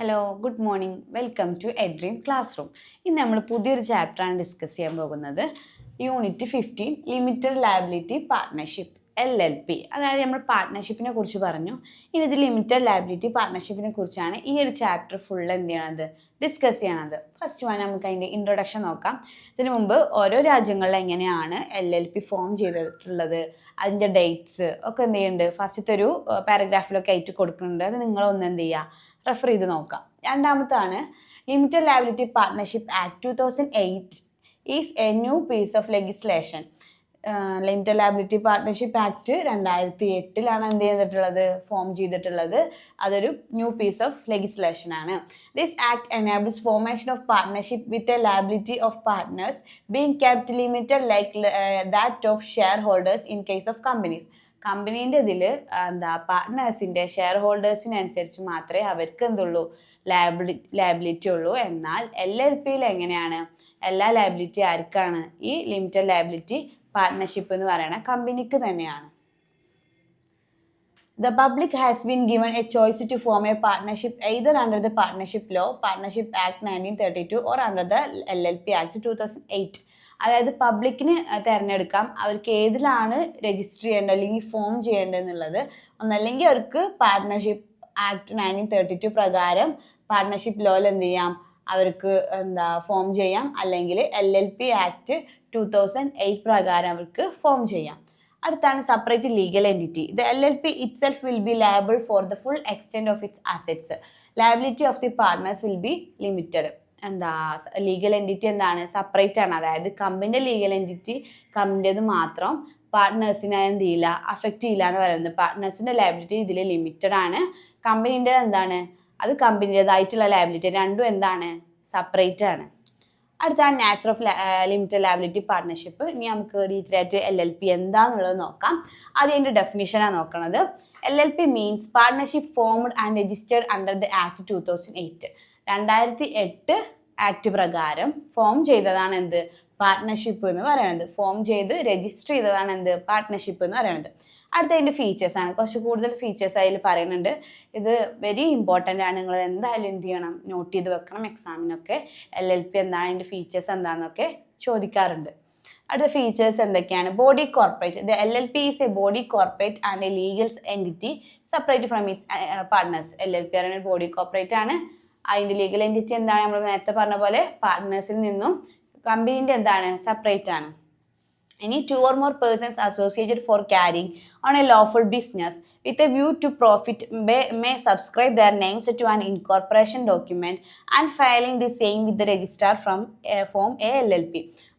Hello good morning welcome to Edream class room. ഇന്ന് നമ്മൾ പുതിയൊരു ചാപ്റ്ററാണ് ഡിസ്കസ് ചെയ്യാൻ പോകുന്നത്. Unit 15 limited liability partnership LLP. അതായത് നമ്മൾ പാർട്ട്ണർഷിപ്പിനെ കുറിച്ച് പറഞ്ഞു. ഇനി ഇത് ലിമിറ്റഡ് ലയബിലിറ്റി പാർട്ട്ണർഷിപ്പിനെ കുറിച്ചാണ് ഈ ഒരു ചാപ്റ്റർ ഫുൾ എന്ത് ചെയ്യണത് ഡിസ്കസ് ചെയ്യണത്. ഫസ്റ്റ് വൺ നമുക്ക് അതിൻ്റെ ഇൻട്രൊഡക്ഷൻ നോക്കാം. ഇതിനു മുമ്പ് ഓരോ രാജ്യങ്ങളിൽ എങ്ങനെയാണ് LLP ഫോം ചെയ്തിട്ടുള്ളത്, അതിൻ്റെ ഡേറ്റ്സ് ഒക്കെ എന്ത് ചെയ്യുന്നുണ്ട് ഫസ്റ്റത്തെ ഒരു പാരഗ്രാഫിലൊക്കെ ആയിട്ട് കൊടുക്കുന്നുണ്ട്. അത് നിങ്ങളൊന്ന് എന്ത് ചെയ്യുക റെഫർ ചെയ്ത് നോക്കാം. രണ്ടാമത്താണ് limited liability partnership act 2008 is a new piece of legislation. Limited liability partnership act 2008 എന്ത് ചെയ്തിട്ടുള്ളത് ഫോം ചെയ്തിട്ടുള്ളത്. അതൊരു ന്യൂ പീസ് ഓഫ് ലെജിസ്ലേഷൻ ആണ്. This act enables formation of partnership with a liability of partners being kept limited like that of shareholders in case of companies. കമ്പനീൻ്റെ ഇതിൽ പാർട്ട്നേഴ്സിൻ്റെ share ഹോൾഡേഴ്സിനനുസരിച്ച് മാത്രമേ അവർക്ക് എന്തുള്ളൂ ലയബിലിറ്റി ഉള്ളൂ. എന്നാൽ LLPയിൽ എങ്ങനെയാണ് എല്ലാ ലയബിലിറ്റി ആർക്കാണ്? ഈ ലിമിറ്റഡ് ലയബിലിറ്റി പാർട്ട്ണർഷിപ്പ് എന്ന് പറയുന്ന കമ്പനിക്ക് തന്നെയാണ്. The public has been given a choice to form a partnership either under the Partnership Law, Partnership Act 1932 or under the LLP Act 2008. അതായത് പബ്ലിക്കിന് തിരഞ്ഞെടുക്കാം അവർക്ക് ഏതിലാണ് രജിസ്റ്റർ ചെയ്യേണ്ടത് അല്ലെങ്കിൽ ഫോം ചെയ്യേണ്ടതെന്നുള്ളത്. ഒന്നല്ലെങ്കിൽ അവർക്ക് പാർട്ട്ണർഷിപ്പ് ആക്ട് 1932 പ്രകാരം പാർട്ട്ണർഷിപ്പ് ലോയിൽ എന്ത് ചെയ്യാം, അവർക്ക് ഫോം ചെയ്യാം. അല്ലെങ്കിൽ LLP ആക്ട് 2008 പ്രകാരം അവർക്ക് ഫോം ചെയ്യാം. അടുത്താണ് separate legal entity. The LLP itself will be liable for the full extent of its assets. Liability of the partners will be limited. Legal entity എന്താണ്? സെപ്പറേറ്റ് ആണ്. അതായത് കമ്പനിയുടെ ലീഗൽ എൻറ്റിറ്റി കമ്പനിൻ്റെത് മാത്രം പാർട്ട്നേഴ്സിനെ എന്ത് ചെയ്യില്ല, അഫക്റ്റ് ചെയ്യില്ല എന്ന് പറയുന്നത്. പാർട്ട്നേഴ്സിൻ്റെ ലയബിലിറ്റി ഇതിൽ ലിമിറ്റഡ് ആണ്. കമ്പനീൻ്റെ എന്താണ്, അത് കമ്പനിയുടേതായിട്ടുള്ള ലയബിലിറ്റി. രണ്ടും എന്താണ്, സെപ്പറേറ്റ് ആണ്. അടുത്താണ് nature of limited liability partnership. ഇനി നമുക്ക് ഡീറ്റെയിൽ ആയിട്ട് LLP എന്താണെന്നുള്ളത് നോക്കാം. ആദ്യം അതിൻ്റെ ഡെഫിനിഷനാണ് നോക്കുന്നത്. LLP means partnership formed and registered under the act 2008. 2008 act പ്രകാരം ഫോം ചെയ്തതാണ് എന്ത്, പാർട്ട്ണർഷിപ്പ് എന്ന് പറയുന്നത്. ഫോം ചെയ്ത് രജിസ്റ്റർ ചെയ്തതാണ് എന്ത്, പാർട്ട്ണർഷിപ്പ് എന്ന് പറയുന്നത്. അടുത്തതിൻ്റെ ഫീച്ചേഴ്സാണ്. കുറച്ച് കൂടുതൽ ഫീച്ചേഴ്സ് അതിൽ പറയുന്നുണ്ട്. ഇത് വെരി ഇമ്പോർട്ടൻ്റ് ആണ്. നിങ്ങൾ എന്തായാലും എന്ത് ചെയ്യണം, നോട്ട് ചെയ്ത് വെക്കണം. എക്സാമിനൊക്കെ LLP എന്താണ്, അതിൻ്റെ ഫീച്ചേഴ്സ് എന്താണെന്നൊക്കെ ചോദിക്കാറുണ്ട്. അടുത്ത ഫീച്ചേഴ്സ് എന്തൊക്കെയാണ്? Body corporate. The LLP is a body corporate and a legal entity separate from its partners. LLP പറയുന്നത് ബോഡി കോർപ്പറേറ്റ് ആണ്. അതിൻ്റെ ലീഗൽ എൻറ്റിറ്റി എന്താണ്? നമ്മൾ നേരത്തെ പറഞ്ഞ പോലെ പാർട്ട്നേഴ്സിൽ നിന്നും കമ്പനീൻ്റെ എന്താണ്, സെപ്പറേറ്റ് ആണ്. ഇനി 2 or more persons associated for carrying on a lawful business with a view to profit may subscribe their names to an incorporation document and filing the same with the registrar from form a LLP.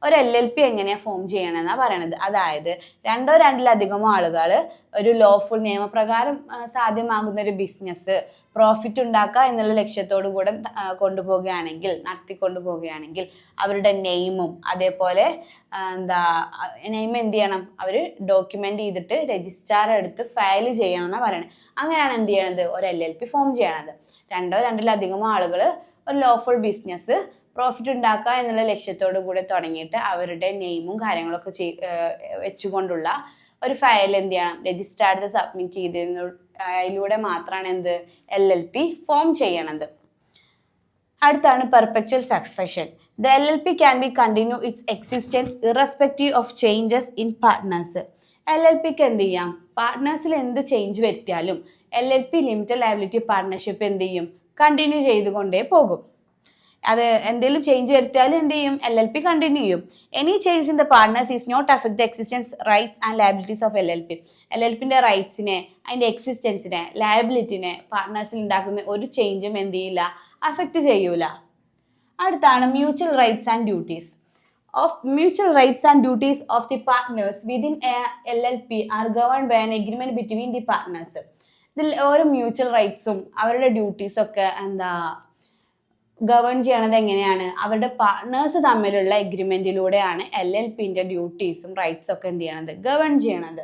ഒരു LLP എങ്ങനെയാണ് form ചെയ്യണമെന്നാണ് പറയണത്. അതായത് രണ്ടോ രണ്ടിലധികമോ ആളുകൾ ഒരു lawful നിയമപ്രകാരം സാധ്യമാകുന്ന ഒരു ബിസിനസ് പ്രോഫിറ്റ് ഉണ്ടാക്കുക എന്നുള്ള ലക്ഷ്യത്തോടു കൂടെ നടത്തിക്കൊണ്ടുപോവുകയാണെങ്കിൽ അവരുടെ നെയിമും അതേപോലെ നെയിം എന്ത് ചെയ്യണം, അവർ ഡോക്യുമെന്റ് ചെയ്തിട്ട് രജിസ്ട്രാർ എടുത്ത് ഫയൽ ചെയ്യണം എന്നാണ് പറയണത്. അങ്ങനെയാണ് എന്ത് ചെയ്യണത്, ഒരു LLP ഫോം ചെയ്യണത്. രണ്ടോ രണ്ടിലധികമോ ആളുകൾ ഒരു ലോഫുൾ ബിസിനസ് പ്രോഫിറ്റ് ഉണ്ടാക്കുക എന്നുള്ള ലക്ഷ്യത്തോടു കൂടെ തുടങ്ങിയിട്ട് അവരുടെ നെയിമും കാര്യങ്ങളൊക്കെ വെച്ചുകൊണ്ടുള്ള ഒരു ഫയൽ എന്ത് ചെയ്യണം, രജിസ്ട്രാർഡ് സബ്മിറ്റ് അതിലൂടെ മാത്രമാണ് എന്ത് LLP ഫോം ചെയ്യണത്. അടുത്താണ് perpetual succession. The LLP can be continue its existence irrespective of changes in partners. LLPക്ക് എന്ത് ചെയ്യാം, പാർട്ട്നേഴ്സിൽ എന്ത് ചേഞ്ച് വരുത്തിയാലും LLP ലിമിറ്റഡ് ലയബിലിറ്റി പാർട്ട്ണർഷിപ്പ് എന്ത് ചെയ്യും, കണ്ടിന്യൂ ചെയ്തുകൊണ്ടേ പോകും. അത് എന്തെങ്കിലും ചേഞ്ച് വരുത്തിയാലും എന്ത് ചെയ്യും, LLP കണ്ടിന്യൂ ചെയ്യും. Any change in the partners is not affect the existence rights and liabilities of LLP. LLPൻ്റെ റൈറ്റ്സിനെ അതിൻ്റെ എക്സിസ്റ്റൻസിനെ ലയബിലിറ്റിനെ പാർട്ട്നേഴ്സിൽ ഉണ്ടാക്കുന്ന ഒരു ചേഞ്ചും എന്ത് ചെയ്യില്ല, അഫക്റ്റ് ചെയ്യൂല. അടുത്താണ് mutual rights and duties. Mutual rights and duties of the partners within a LLP are governed by an agreement between the partners. ഇതിൽ ഓരോ മ്യൂച്വൽ റൈറ്റ്സും അവരുടെ ഡ്യൂട്ടീസും ഒക്കെ ഗവേൺ ചെയ്യണത് എങ്ങനെയാണ്, അവരുടെ പാർട്ട്നേഴ്സ് തമ്മിലുള്ള എഗ്രിമെന്റിലൂടെയാണ് LLPൻ്റെ ഡ്യൂട്ടീസും റൈറ്റ്സും ഒക്കെ എന്ത് ചെയ്യണത്, ഗവേൺ ചെയ്യണത്.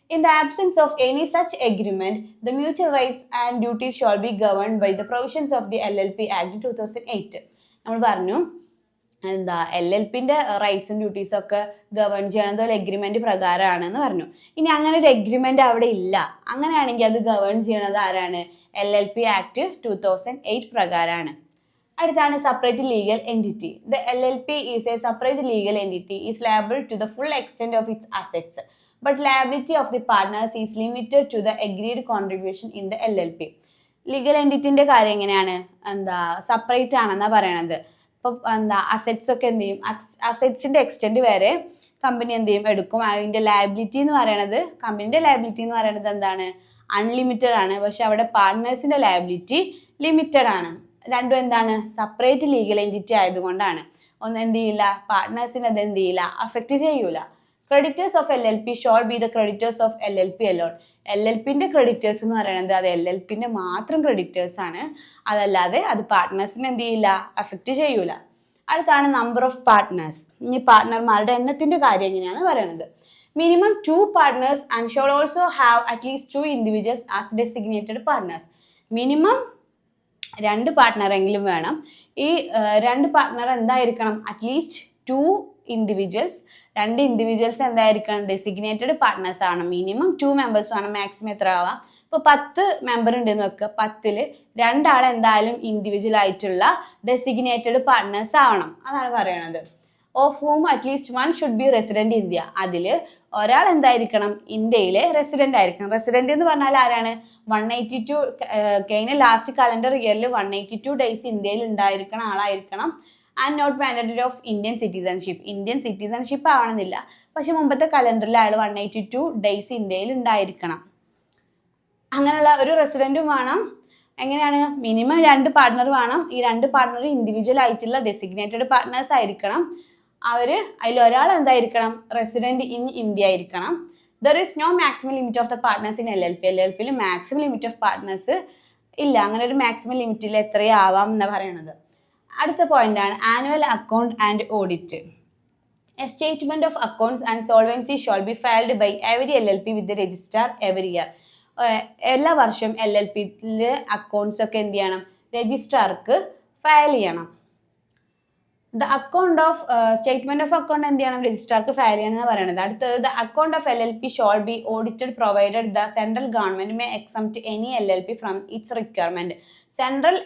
In the absence of any such agreement, the mutual rights and duties shall be governed by the provisions of the LLP Act 2008. നമ്മൾ പറഞ്ഞു LLPൻ്റെ റൈറ്റ്സും ഡ്യൂട്ടീസും ഒക്കെ ഗവേൺ ചെയ്യണത് ഒരു എഗ്രിമെന്റ് പ്രകാരമാണെന്ന് പറഞ്ഞു. ഇനി അങ്ങനെ ഒരു എഗ്രിമെന്റ് അവിടെ ഇല്ല, അങ്ങനെയാണെങ്കിൽ അത് ഗവേൺ ചെയ്യണത് ആരാണ്, LLP ആക്ട് 2008 പ്രകാരമാണ്. അടുത്താണ് separate legal entity. The LLP is a separate legal entity is liable to the full extent of its assets but liability of the partners is limited to the agreed contribution in the LLP. Legal എൻറ്റിറ്റിന്റെ കാര്യം എങ്ങനെയാണ്, separate ആണെന്നാ പറയണത്. ഇപ്പൊ assets ഒക്കെ എന്ത് ചെയ്യും, അസെറ്റ്സിന്റെ extent വരെ company എന്ത് ചെയ്യും, എടുക്കും. അതിന്റെ ലയബിലിറ്റി എന്ന് പറയണത്, കമ്പനിന്റെ ലയബിലിറ്റി എന്ന് പറയുന്നത് എന്താണ്, അൺലിമിറ്റഡ് ആണ്. പക്ഷെ അവിടെ പാർട്ട്നേഴ്സിന്റെ ലയബിലിറ്റി ലിമിറ്റഡ് ആണ്. രണ്ടും എന്താണ്, സെപ്പറേറ്റ് ലീഗൽ എൻറ്റിറ്റി ആയതുകൊണ്ടാണ്. ഒന്ന് എന്ത് ചെയ്യില്ല, പാർട്ട്നേഴ്സിന് അത് എന്ത് ചെയ്യില്ല, അഫക്റ്റ് ചെയ്യൂല. Creditors of LLP shall be the creditors of LLP alone. LLPന്റെ ക്രെഡിറ്റേഴ്സ് എന്ന് പറയുന്നത് അത് LLPന്റെ മാത്രം ക്രെഡിറ്റേഴ്സ് ആണ്. അതല്ലാതെ അത് പാർട്ട്നേഴ്സിന് എന്ത് ചെയ്യില്ല, അഫക്റ്റ് ചെയ്യൂല. അടുത്താണ് നമ്പർ ഓഫ് പാർട്ട്നേഴ്സ്. ഇനി പാർട്ട്ണർമാരുടെ എണ്ണത്തിന്റെ കാര്യം എങ്ങനെയാണ് പറയുന്നത്. Minimum 2 partners and shall also have at least 2 individuals as designated partners. Minimum 2 partner എങ്കിലും വേണം. ഈ 2 പാർട്ട്ണർ എന്തായിരിക്കണം, അറ്റ്ലീസ്റ്റ് 2 ഇൻഡിവിജ്വൽസ്, 2 ഇൻഡിവിജ്വൽസ് എന്തായിരിക്കണം, ഡെസിഗ്നേറ്റഡ് പാർട്ട്നേഴ്സ് ആണ്. മിനിമം 2 മെമ്പേഴ്സ് ആണ്, മാക്സിമം എത്ര ആവാം. ഇപ്പോൾ 10 മെമ്പർ ഉണ്ടെന്ന് വെക്കുക, 10ൽ 2 ആൾ എന്തായാലും ഇൻഡിവിജ്വൽ ആയിട്ടുള്ള ഡെസിഗ്നേറ്റഡ് പാർട്ട്നേഴ്സ് ആവണം. അതാണ് പറയണത്. Of ഹൂം at least 1 should be resident India. അതിൽ ഒരാൾ എന്തായിരിക്കണം, ഇന്ത്യയിലെ റെസിഡന്റ് ആയിരിക്കണം. റെസിഡന്റ് എന്ന് പറഞ്ഞാൽ ആരാണ്, 182 കഴിഞ്ഞ ലാസ്റ്റ് കലണ്ടർ ഇയറിൽ 182 ഡേയ്സ് ഇന്ത്യയിൽ ഉണ്ടായിരിക്കണം ആളായിരിക്കണം. And not mandatory of Indian citizenship. Indian citizenship ആവണമെന്നില്ല, പക്ഷെ മുമ്പത്തെ കലണ്ടറിൽ അയാൾ 182 ഡേയ്സ് ഇന്ത്യയിൽ ഉണ്ടായിരിക്കണം. അങ്ങനെയുള്ള ഒരു റെസിഡന്റും വേണം. എങ്ങനെയാണ്, മിനിമം 2 പാർട്ട്ണർ വേണം. ഈ 2 പാർട്ട്ണർ ഇൻഡിവിജ്വൽ ആയിട്ടുള്ള ഡെസിഗ്നേറ്റഡ് പാർട്ട്നേഴ്സ് ആയിരിക്കണം. അതിൽ ഒരാൾ എന്തായിരിക്കണം, റെസിഡന്റ് ഇൻ ഇന്ത്യ ആയിരിക്കണം. There is no maximum limit of the partners in LLP. LLPയിൽ മാക്സിമം ലിമിറ്റ് ഓഫ് പാർട്ട്നേഴ്സ് ഇല്ല. അങ്ങനെ ഒരു മാക്സിമം ലിമിറ്റിൽ എത്രയാവാം എന്നാണ് പറയണത്. അടുത്ത പോയിന്റ് ആണ് annual account and audit. A statement of accounts and solvency shall be filed by every LLP with the registrar every year. എല്ലാ വർഷവും LLPയിലെ അക്കൗണ്ട്സ് ഒക്കെ എന്ത് ചെയ്യണം, രജിസ്ട്രാർക്ക് ഫയൽ ചെയ്യണം. The account of statement of account എന്ത് ചെയ്യണം, രജിസ്ട്രാർക്ക് ഫയൽ ചെയ്യണം എന്ന് പറയുന്നത്. അടുത്തത് the account of LLP shall be audited provided the central government may exempt any LLP from its requirement. Central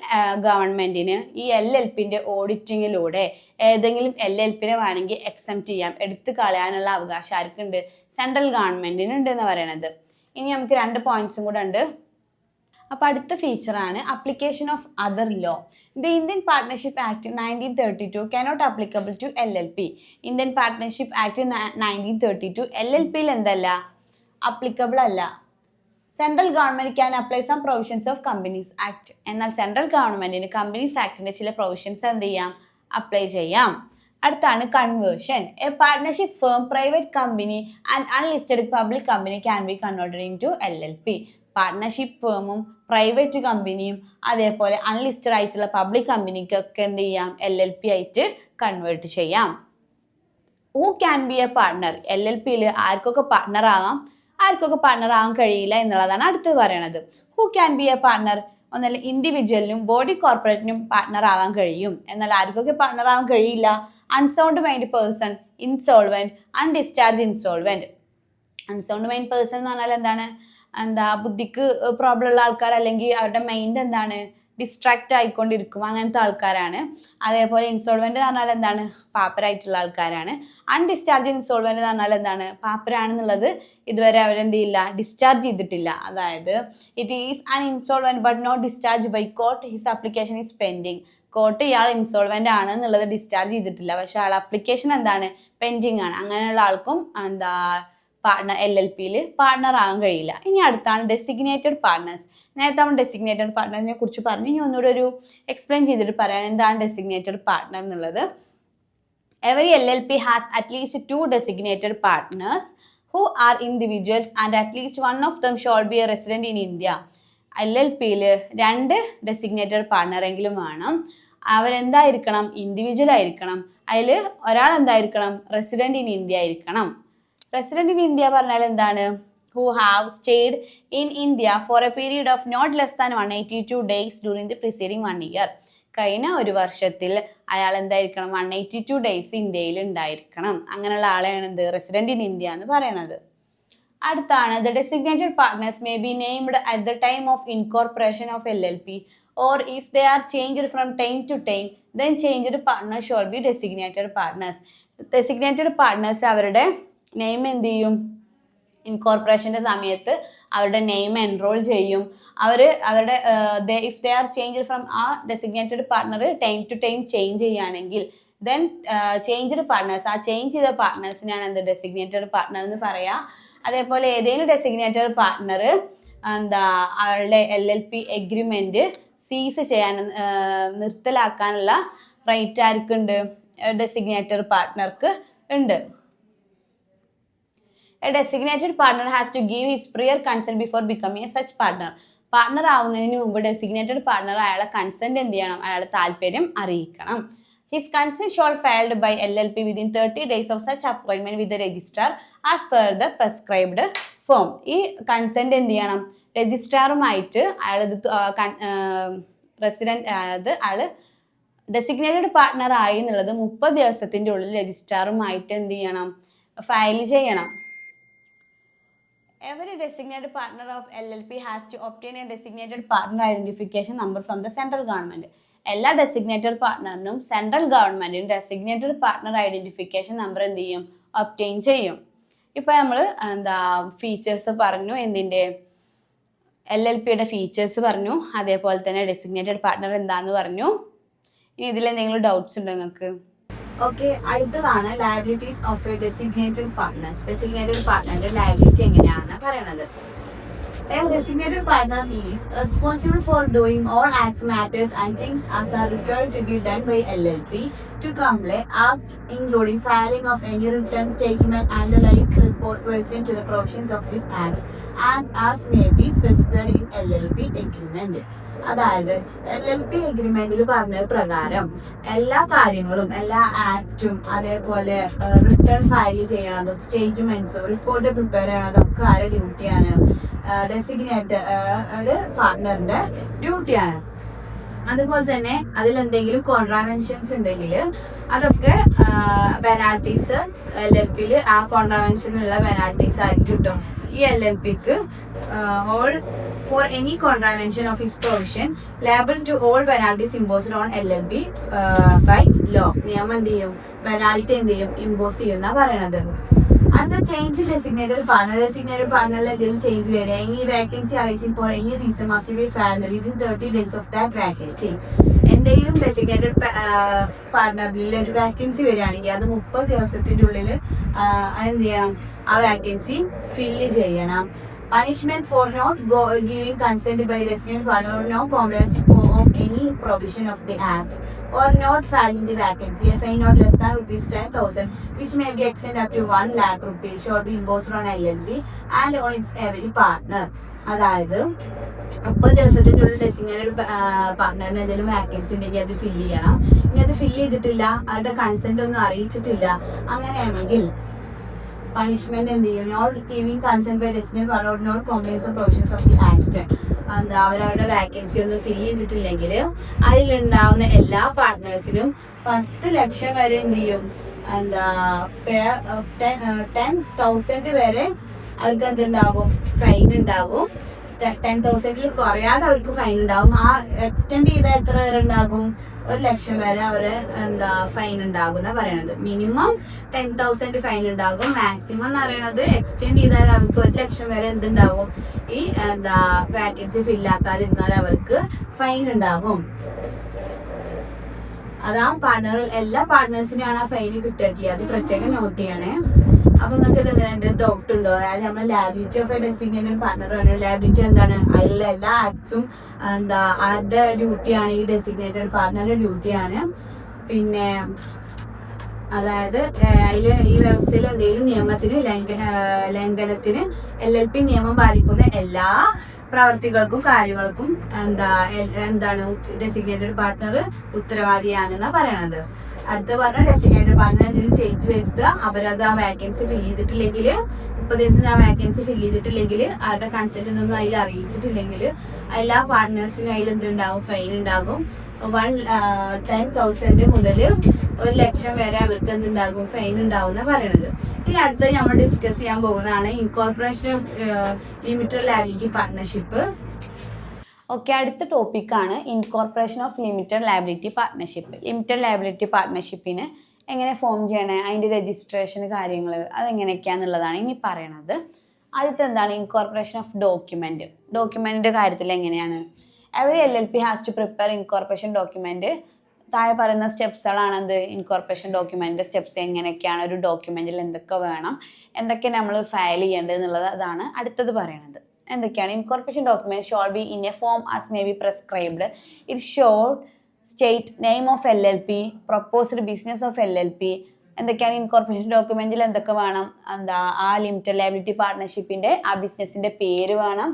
ഗവൺമെന്റിന് ഈ LLPന്റെ ഓഡിറ്റിങ്ങിലൂടെ ഏതെങ്കിലും LLPനെ വേണമെങ്കിൽ എക്സംപ്റ്റ് ചെയ്യാം, എടുത്തു കളയാനുള്ള അവകാശം ആർക്കുണ്ട്, സെൻട്രൽ ഗവൺമെന്റിന് ഉണ്ട് എന്ന് പറയുന്നത്. ഇനി നമുക്ക് 2 പോയിന്റ്സും കൂടെ ഉണ്ട്. അപ്പോൾ അടുത്ത ഫീച്ചറാണ് application of other law. The Indian partnership act 1932 cannot applicable to LLP. Indian partnership act 1932 LLPയിൽ എന്തല്ല, അപ്ലിക്കബിൾ അല്ല. Central government can apply some provisions of companies act. എന്നാൽ സെൻട്രൽ ഗവൺമെന്റിന് കമ്പനീസ് ആക്ടിന്റെ ചില പ്രൊവിഷൻസ് എന്ത് ചെയ്യാം, അപ്ലൈ ചെയ്യാം. അടുത്താണ് conversion. A partnership firm, private company and unlisted public company can be converted into LLP. Partnership ഫേമും പ്രൈവറ്റ് കമ്പനിയും അതേപോലെ അൺലിസ്റ്റഡ് ആയിട്ടുള്ള പബ്ലിക് കമ്പനിക്കൊക്കെ എന്ത് ചെയ്യാം, LLP ആയിട്ട് കൺവേർട്ട് ചെയ്യാം. Who can be a partner. LLPയിൽ ആർക്കൊക്കെ പാർട്ട്ണർ ആകാം, ആർക്കൊക്കെ പാർട്ട്ണർ ആകാൻ കഴിയില്ല എന്നുള്ളതാണ് അടുത്ത് പറയണത്. Who can be a partner, ഒന്നല്ല ഇൻഡിവിജ്വലിനും ബോഡി കോർപ്പറേറ്റിനും പാർട്ട്ണർ ആവാൻ കഴിയും. എന്നാൽ ആർക്കൊക്കെ പാർട്ട്ണർ ആവാൻ കഴിയില്ല, unsound mind person, insolvent, undischarged insolvent. Unsound mind person എന്ന് പറഞ്ഞാൽ എന്താണ്, ബുദ്ധിക്ക് പ്രോബ്ലം ഉള്ള ആൾക്കാർ, അല്ലെങ്കിൽ അവരുടെ മൈൻഡ് എന്താണ്, ഡിസ്ട്രാക്റ്റ് ആയിക്കൊണ്ടിരിക്കും, അങ്ങനത്തെ ആൾക്കാരാണ്. അതേപോലെ ഇൻസോൾവെന്റ് എന്ന് പറഞ്ഞാൽ എന്താണ്, പാപ്പരായിട്ടുള്ള ആൾക്കാരാണ്. അൺഡിസ്ചാർജ് ഇൻസോൾവെന്റ് എന്ന് പറഞ്ഞാൽ എന്താണ്, പാപ്പരാണെന്നുള്ളത് ഇതുവരെ അവരെന്ത് ചെയ്യില്ല, ഡിസ്ചാർജ് ചെയ്തിട്ടില്ല. അതായത് it is an insolvent but not discharge by court, his application is pending. Court ഇയാൾ ഇൻസോൾവെന്റ് ആണ് എന്നുള്ളത് ഡിസ്ചാർജ് ചെയ്തിട്ടില്ല, പക്ഷെ ആൾ ആപ്ലിക്കേഷൻ എന്താണ്, പെൻഡിങ് ആണ്. അങ്ങനെയുള്ള ആൾക്കും പാർട്ട്ണർ LLPയിൽ പാർട്ട്ണർ ആകാൻ കഴിയില്ല. ഇനി അടുത്താണ് ഡെസിഗ്നേറ്റഡ് പാർട്ട്നേഴ്സ്. നേരത്തെ നമ്മൾ ഡെസിഗ്നേറ്റഡ് പാർട്ട്നറിനെ കുറിച്ച് പറഞ്ഞു. ഇനി ഒന്നുകൂടെ ഒരു എക്സ്പ്ലെയിൻ ചെയ്തിട്ട് പറയാൻ എന്താണ് ഡെസിഗ്നേറ്റഡ് പാർട്ട്ണർ എന്നുള്ളത്. Every LLP has at least 2 designated partners who are individuals and at least 1 of them shall be a resident in India. LLPയിൽ 2 ഡെസിഗ്നേറ്റഡ് പാർട്ട്ണർ എങ്കിലും വേണം. അവരെന്തായിരിക്കണം, ഇൻഡിവിജ്വൽ ആയിരിക്കണം. അതിൽ ഒരാൾ എന്തായിരിക്കണം, റെസിഡന്റ് ഇൻ ഇന്ത്യ ആയിരിക്കണം. റെസിഡന്റ് ഇൻ ഇന്ത്യ പറഞ്ഞാൽ എന്താണ്, who have stayed in India for a period of not less than 182 days during the preceding 1 year. കഴിഞ്ഞ ഒരു വർഷത്തിൽ അയാൾ എന്തായിരിക്കണം, 182 ഡേയ്സ് ഇന്ത്യയിൽ ഉണ്ടായിരിക്കണം. അങ്ങനെയുള്ള ആളെയാണ് എന്ത്, റെസിഡന്റ് ഇൻ ഇന്ത്യ എന്ന് പറയണത്. അടുത്താണ് the designated partners may be named at the time of incorporation of LLP or if they are changed from time to time then changed partners shall be designated partners. Designated partners അവരുടെ name എന്ത് ചെയ്യും, ഇൻകോർപ്പറേഷൻ്റെ സമയത്ത് അവരുടെ name enrol ചെയ്യും. അവരുടെ if they are change from ആ designated partner time to time change ചെയ്യുകയാണെങ്കിൽ ദെൻ ചേഞ്ച്ഡ് പാർട്ട്നേഴ്സ്, ആ ചേഞ്ച് ചെയ്ത പാർട്ട്നേഴ്സിനാണ് എന്ത് ഡെസിഗ്നേറ്റഡ് പാർട്ട്ണർ എന്ന് പറയുക. അതേപോലെ ഏതെങ്കിലും ഡെസിഗ്നേറ്റഡ് പാർട്ട്ണർ അവരുടെ LLP എഗ്രിമെന്റ് സീസ് ചെയ്യാൻ നിർത്തലാക്കാനുള്ള റൈറ്റ് ആർക്കുണ്ട്, ഡെസിഗ്നേറ്റഡ് പാർട്ട്ണർക്ക് ഉണ്ട്. A designated partner has to give his prior consent before becoming a such partner. Partner ആവുന്നതിന് മുമ്പ് ഡെസിഗ്നേറ്റഡ് പാർട്ണർ അയാളെ കൺസെന്റ് എന്ത് ചെയ്യണം, അയാളെ താല്പര്യം അറിയിക്കണം. His consent shall filed by LLP within 30 days of such appointment with the registrar as per the prescribed form. ഈ consent എന്ത് ചെയ്യണം, രജിസ്ട്രാറുമായിട്ട് അയാൾ റെസിഡന്റ് അതായത് അയാൾ ഡെസിഗ്നേറ്റഡ് പാർട്ണർ ആയി എന്നുള്ളത് 30 ദിവസത്തിന്റെ ഉള്ളിൽ രജിസ്ട്രാറുമായിട്ട് എന്ത് ചെയ്യണം, ഫയൽ ചെയ്യണം. Every designated partner of LLP has to obtain a designated partner identification number from the central government. എല്ലാ ഡെസിഗ്നേറ്റഡ് പാർട്ട്ണറിനും സെൻട്രൽ ഗവൺമെന്റിന് ഡെസിഗ്നേറ്റഡ് പാർട്ട്ണർ ഐഡന്റിഫിക്കേഷൻ നമ്പർ എന്ത് ചെയ്യും, ഒബ്റ്റെയിൻ ചെയ്യും. ഇപ്പൊ നമ്മൾ ഫീച്ചേഴ്സ് പറഞ്ഞു, എന്തിന്റെ LLPയുടെ ഫീച്ചേഴ്സ് പറഞ്ഞു, അതേപോലെ തന്നെ ഡെസിഗ്നേറ്റഡ് പാർട്ട്ണർ എന്താന്ന് പറഞ്ഞു. ഇനി ഇതിൽ എന്തെങ്കിലും ഡൗട്ട്സ് ഉണ്ടോ നിങ്ങൾക്ക്? ഓക്കെ, അടുത്തതാണ് liabilities of a designated partners. Designated പാർട്ട്ണറിന്റെ ലയബിലിറ്റി എങ്ങനെയാണെന്ന് പറയണത്. A designated partner is responsible for doing all acts, matters and things as are required to be done by LLP to comply acts including filing of any return statement and the like report pursuant to the provisions of this act and as may be specified in LLP agreement. അതായത് LLP എഗ്രിമെന്റിൽ പറഞ്ഞ പ്രകാരം എല്ലാ കാര്യങ്ങളും, എല്ലാ ആക്റ്റും, അതേപോലെ return file ചെയ്യണതും സ്റ്റേറ്റ്മെന്റ്സും report prepare ചെയ്യണതൊക്കെ ആരുടെ ഡ്യൂട്ടിയാണ്, designated പാർട്ട്ണറിന്റെ ഡ്യൂട്ടിയാണ്. അതുപോലെ തന്നെ അതിൽ എന്തെങ്കിലും കോൺട്രാവെൻഷൻസ് ഉണ്ടെങ്കിൽ അതൊക്കെ പെനാൽറ്റീസ് LLPയിൽ ആ കോൺട്രാവെൻഷനുള്ള പെനാൽറ്റീസ് ആയിട്ട് കിട്ടും. ഈ LLPക്ക് all for any contravention of his provision liable to all penalties imposed on LLP by law. നിയമം എന്ത് ചെയ്യും, പെനാൽറ്റി എന്ത് ചെയ്യും, ഇമ്പോസ് ചെയ്യുന്ന പറയണത്. അടുത്ത ചേഞ്ച് ഡെസിഗ്നേറ്റഡ് പാർട്ണർ. ഡെസിഗ്നേറ്റഡ് പാർട്ണറിൽ എന്തെങ്കിലും ചേഞ്ച് വരിക, any vacancy arising for any reason must be filed within 30 days of that vacancy. എന്തെങ്കിലും ഡെസിഗ്നേറ്റഡ് പാർട്ണറിൽ ഒരു വേക്കൻസി വരികയാണെങ്കിൽ അത് 30 ദിവസത്തിന്റെ ഉള്ളിൽ എന്ത് ചെയ്യണം, ആ വേക്കൻസി ഫില്ല് ചെയ്യണം. Punishment for not giving consent by designated partner or no compliance of any provision of the act or not filing the vacancy, a fine not less than ₹10,000 which may be extended up to 1 lakh rupees shall be imposed on LLP and on its every partner. അതായത് 30 ദിവസത്തിന്റെ ഉള്ളിൽ designated പാർട്ട്ണറിന് എന്തെങ്കിലും vacancy ഉണ്ടെങ്കിൽ അത് fill ചെയ്യണം. ഇനി അത് fill ചെയ്തിട്ടില്ല, അവരുടെ കൺസെന്റ് ഒന്നും അറിയിച്ചിട്ടില്ല, അങ്ങനെയാണെങ്കിൽ പണിഷ്മെന്റ് എന്ത് ചെയ്യും, not giving consent by designated partner not compliance of provisions of the act. അവരവരുടെ വാക്കൻസി ഒന്നും ഫില്ല് ചെയ്തിട്ടില്ലെങ്കിൽ അതിലുണ്ടാവുന്ന എല്ലാ പാർട്ട്നേഴ്സിനും 10 ലക്ഷം വരെ എന്ത് ചെയ്യും, 10,000 വരെ അവർക്ക് എന്തുണ്ടാകും, ഫൈൻ ഉണ്ടാകും. 10,000 കുറയാതെ അവർക്ക് ഫൈൻ ഉണ്ടാകും. ആ എക്സ്റ്റെൻഡ് ചെയ്താൽ എത്ര വരെ ഉണ്ടാകും, 1 ലക്ഷം വരെ അവര് ഫൈൻ ഉണ്ടാകും എന്നാ പറയണത്. മിനിമം 10,000 ഫൈൻ ഉണ്ടാകും. മാക്സിമം എന്ന് പറയണത് എക്സ്റ്റെൻഡ് ചെയ്താൽ അവർക്ക് 1 ലക്ഷം വരെ എന്തുണ്ടാകും, ഈ വാക്കൻസി ഫില്ലാക്കാതിരുന്നാൽ അവർക്ക് ഫൈൻ ഉണ്ടാകും. അതാ പാർട്ണർ, എല്ലാ പാർട്ട്നേഴ്സിനാണ് ആ ഫൈൻ കിട്ടിയിട്ടില്ല, അത് പ്രത്യേകം നോട്ട് ചെയ്യണേ. അപ്പൊ നിങ്ങൾക്ക് എന്തെങ്കിലും ഡൗട്ട് ഉണ്ടോ? അതായത് നമ്മൾ liability of a designated partner ആണ്. ലാബിലിറ്റി എന്താണ്, അതിലുള്ള എല്ലാ ആക്ട്സും ആരുടെ ഡ്യൂട്ടിയാണ്, ഈ ഡെസിഗ്നേറ്റഡ് പാർട്ണറുടെ ഡ്യൂട്ടിയാണ്. പിന്നെ അതായത് അതില് ഈ വ്യവസ്ഥയിൽ എന്തെങ്കിലും നിയമത്തിന് ലംഘനത്തിന് LLP നിയമം പാലിക്കുന്ന എല്ലാ പ്രവർത്തികൾക്കും കാര്യങ്ങൾക്കും എന്താണ് ഡെസിഗ്നേറ്റഡ് പാർട്ണർ ഉത്തരവാദിയാണെന്നാ പറയണത്. അടുത്ത പറഞ്ഞ ഡെസിഗ്നേറ്റഡ് പാർട്ണർ എന്തെങ്കിലും ചേഞ്ച് വരുത്തുക, അവരത് ആ വാക്കൻസി ഫില്ല് ചെയ്തിട്ടില്ലെങ്കിൽ 30 ദിവസം ആ വാക്കൻസി ഫില്ല് ചെയ്തിട്ടില്ലെങ്കിൽ അവരുടെ കൺസെന്റ് ഒന്നും അതിൽ അറിയിച്ചിട്ടില്ലെങ്കിൽ എല്ലാ പാർട്ട്നേഴ്സിനും അതിൽ എന്തുണ്ടാകും, ഫൈൻ ഉണ്ടാകും. 10,000 മുതൽ 1,00,000 വരെ അവർക്ക് എന്തുണ്ടാകും, ഫൈൻ ഉണ്ടാകും എന്ന് പറയുന്നത്. ഇനി അടുത്ത് നമ്മൾ ഡിസ്കസ് ചെയ്യാൻ പോകുന്നതാണ് incorporation of limited liability partnership. Okay, അടുത്ത ടോപ്പിക്കാണ് incorporation of limited liability partnership. Limited liability പാർട്ട്ണർഷിപ്പിന് എങ്ങനെ ഫോം ചെയ്യണേ, അതിൻ്റെ രജിസ്ട്രേഷൻ കാര്യങ്ങൾ അതെങ്ങനെയൊക്കെയാണെന്നുള്ളതാണ് ഇനി പറയണത്. ആദ്യത്തെ എന്താണ് ഇൻകോർപ്പറേഷൻ ഓഫ് ഡോക്യുമെൻറ്റ്. ഡോക്യുമെൻറ്റിൻ്റെ കാര്യത്തിൽ എങ്ങനെയാണ്, every LLP has to prepare incorporation document. താഴെ പറയുന്ന സ്റ്റെപ്സുകളാണ് എന്ത് ഇൻകോർപ്പറേഷൻ ഡോക്യുമെൻറ്റിൻ്റെ സ്റ്റെപ്സ്. എങ്ങനെയൊക്കെയാണ് ഒരു ഡോക്യുമെൻറ്റിൽ എന്തൊക്കെ വേണം, എന്തൊക്കെ നമ്മൾ ഫയൽ ചെയ്യേണ്ടത് എന്നുള്ളത് അതാണ് അടുത്തത് പറയണത്. എന്തൊക്കെയാണ് incorporation document shawl be in A form as may be prescribed. It shawl state name of LLP, proposed business of LLP. എന്തൊക്കെയാണ് ഇൻകോർപ്പറേഷൻ ഡോക്യുമെന്റിൽ എന്തൊക്കെ വേണം, ആ ലിമിറ്റഡ് ലയബിലിറ്റി പാർട്ട്ണർഷിപ്പിന്റെ ആ ബിസിനസിന്റെ പേര് വേണം,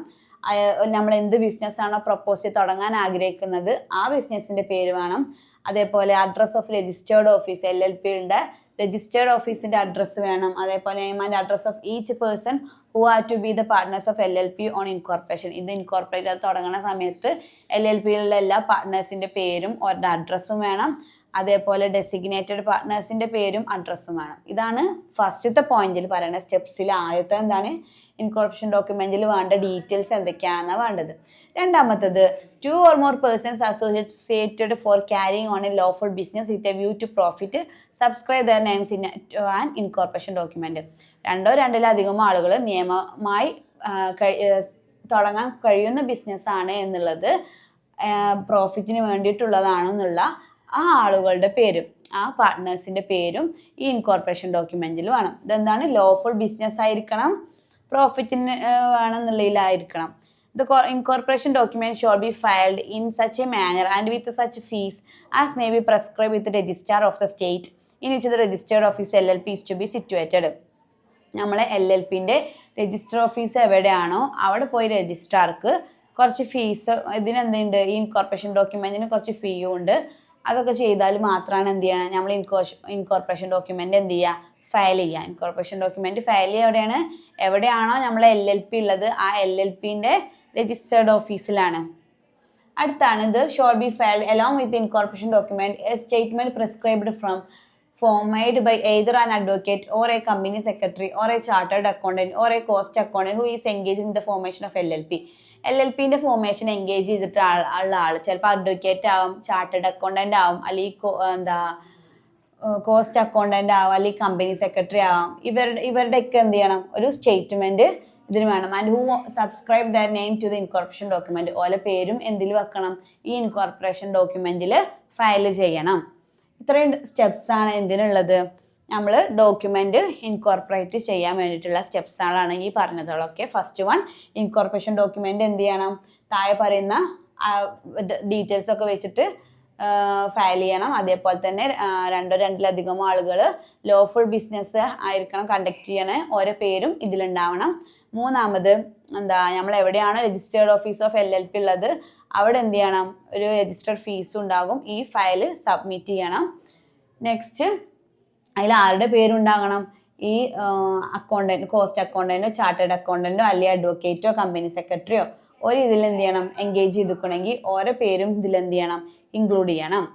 നമ്മൾ എന്ത് ബിസിനസ്സാണോ പ്രൊപ്പോസ് ചെയ്ത് തുടങ്ങാൻ ആഗ്രഹിക്കുന്നത് ആ ബിസിനസിന്റെ പേര് വേണം. അതേപോലെ അഡ്രസ് ഓഫ് രജിസ്റ്റേർഡ് ഓഫീസ്, LLPയുടെ രജിസ്റ്റേർഡ് ഓഫീസിന്റെ അഡ്രസ്സ് വേണം. അതേപോലെ name and address of each person who are to be the partners of LLP on incorporation. ഇത് ഇൻകോർപ്പറേറ്റ് തുടങ്ങുന്ന സമയത്ത് LLPയിലുള്ള എല്ലാ പാർട്ട്നേഴ്സിന്റെ പേരും അവരുടെ അഡ്രസ്സും വേണം. അതേപോലെ ഡെസിഗ്നേറ്റഡ് പാർട്ട്നേഴ്സിന്റെ പേരും അഡ്രസ്സും വേണം. ഇതാണ് ഫസ്റ്റത്തെ പോയിന്റിൽ പറയുന്ന സ്റ്റെപ്സിൽ. ആദ്യത്തെ എന്താണ് ഇൻകോർപ്പറേഷൻ ഡോക്യുമെന്റിൽ വേണ്ട ഡീറ്റെയിൽസ് എന്തൊക്കെയാണെന്നാണ് വേണ്ടത്. രണ്ടാമത്തത് 2 or more persons associated for carrying on a lawful business with a view to profit subscribe their names in an incorporation document. 2 or 2-ലധികം ആളുകൾ നിയമമായി തുടങ്ങാൻ കഴിയുന്ന ബിസിനസ്സാണ് എന്നുള്ളത്, പ്രോഫിറ്റിന് വേണ്ടിയിട്ടുള്ളതാണെന്നുള്ള ആ ആളുകളുടെ പേരും ആ പാർട്ട്നേഴ്സിന്റെ പേരും ഈ ഇൻകോർപ്പറേഷൻ ഡോക്യുമെന്റിൽ വേണം. ഇതെന്താണ് ലോഫുൾ ബിസിനസ് ആയിരിക്കണം, പ്രോഫിറ്റിന് വേണമെന്നുള്ളതിലായിരിക്കണം. The incorporation document shall be filed in such a manner and with such fees as may be prescribed with the registrar of the state in which the registered office LLP is to be situated. നമ്മളെ LLPന്റെ register office എവിടെയാണോ അവിടെ പോയി രജിസ്ട്രാർക്ക് കുറച്ച് fees, ഇതിനെന്തുണ്ട് ഈ incorporation ഡോക്യുമെന്റിന് കുറച്ച് ഫീയും ഉണ്ട്. അതൊക്കെ ചെയ്താൽ മാത്രമാണ് എന്ത് ചെയ്യണം, നമ്മൾ ഇൻകോർപ്പറേഷൻ ഡോക്യുമെന്റ് എന്ത് ചെയ്യുക, ഫയൽ ചെയ്യുക. ഇൻകോർപ്പറേഷൻ ഡോക്യുമെന്റ് ഫയൽ ചെയ്യുക എവിടെയാണോ നമ്മളെ LLP ഉള്ളത് ആ LLPന്റെ രജിസ്റ്റേർഡ് ഓഫീസിലാണ്. അടുത്താണ് ഇത് shawl be filed along with incorporation document A statement prescribed from form made by either an advocate or a company secretary or a chartered accountant or a cost accountant who is engaged in the formation of LLP. LLPന്റെ formation engage ചെയ്തിട്ട് ഉള്ള ആൾ ചിലപ്പോൾ advocate ആവും, chartered accountant ആവും, അല്ലെങ്കിൽ cost accountant ആവും, അല്ലെങ്കിൽ company secretary ആവാം. ഇവരുടെയൊക്കെ എന്ത് ചെയ്യണം, ഒരു സ്റ്റേറ്റ്മെന്റ് ഇതിന് വേണം. And who subscribe their name to the incorporation document. ഓലെ പേരും എന്തിൽ വെക്കണം, ഈ ഇൻകോർപ്പറേഷൻ ഡോക്യുമെന്റിൽ ഫയൽ ചെയ്യണം. ഇത്രയും സ്റ്റെപ്സ് ആണ് എന്തിനുള്ളത്, നമ്മൾ ഡോക്യുമെന്റ് ഇൻകോർപ്പറേറ്റ് ചെയ്യാൻ വേണ്ടിയിട്ടുള്ള സ്റ്റെപ്സുകളാണ് ഈ പറഞ്ഞതുകളൊക്കെ. ഫസ്റ്റ് വൺ ഇൻകോർപ്പറേഷൻ ഡോക്യുമെന്റ് എന്ത് ചെയ്യണം, താഴെ പറയുന്ന ഡീറ്റെയിൽസ് ഒക്കെ വെച്ചിട്ട് ഫയൽ ചെയ്യണം. അതേപോലെ തന്നെ 2-2-ലധികം ആളുകൾ ലോഫുൾ ബിസിനസ് ആയിരിക്കണം കണ്ടക്ട് ചെയ്യണേ, ഓരോ പേരും ഇതിലുണ്ടാവണം. മൂന്നാമത് നമ്മൾ എവിടെയാണോ രജിസ്റ്റേർഡ് ഓഫീസ് ഓഫ് LLP ഉള്ളത് അവിടെ എന്ത് ചെയ്യണം, ഒരു രജിസ്റ്റർഡ് ഫീസ് ഉണ്ടാകും, ഈ ഫയൽ സബ്മിറ്റ് ചെയ്യണം. നെക്സ്റ്റ് അതിൽ ആരുടെ പേരുണ്ടാകണം, ഈ അക്കൗണ്ടന്റ്, കോസ്റ്റ് അക്കൗണ്ടന്റോ ചാർട്ടേഡ് അക്കൗണ്ടന്റോ അല്ലെങ്കിൽ അഡ്വക്കേറ്റോ കമ്പനി സെക്രട്ടറിയോ ഒരു ഇതിൽ എന്ത് ചെയ്യണം, എൻഗേജ് ചെയ്തിട്ടുണ്ടെങ്കിൽ ഓരോ പേരും ഇതിൽ എന്ത് ചെയ്യണം, ഇൻക്ലൂഡ് ചെയ്യണം.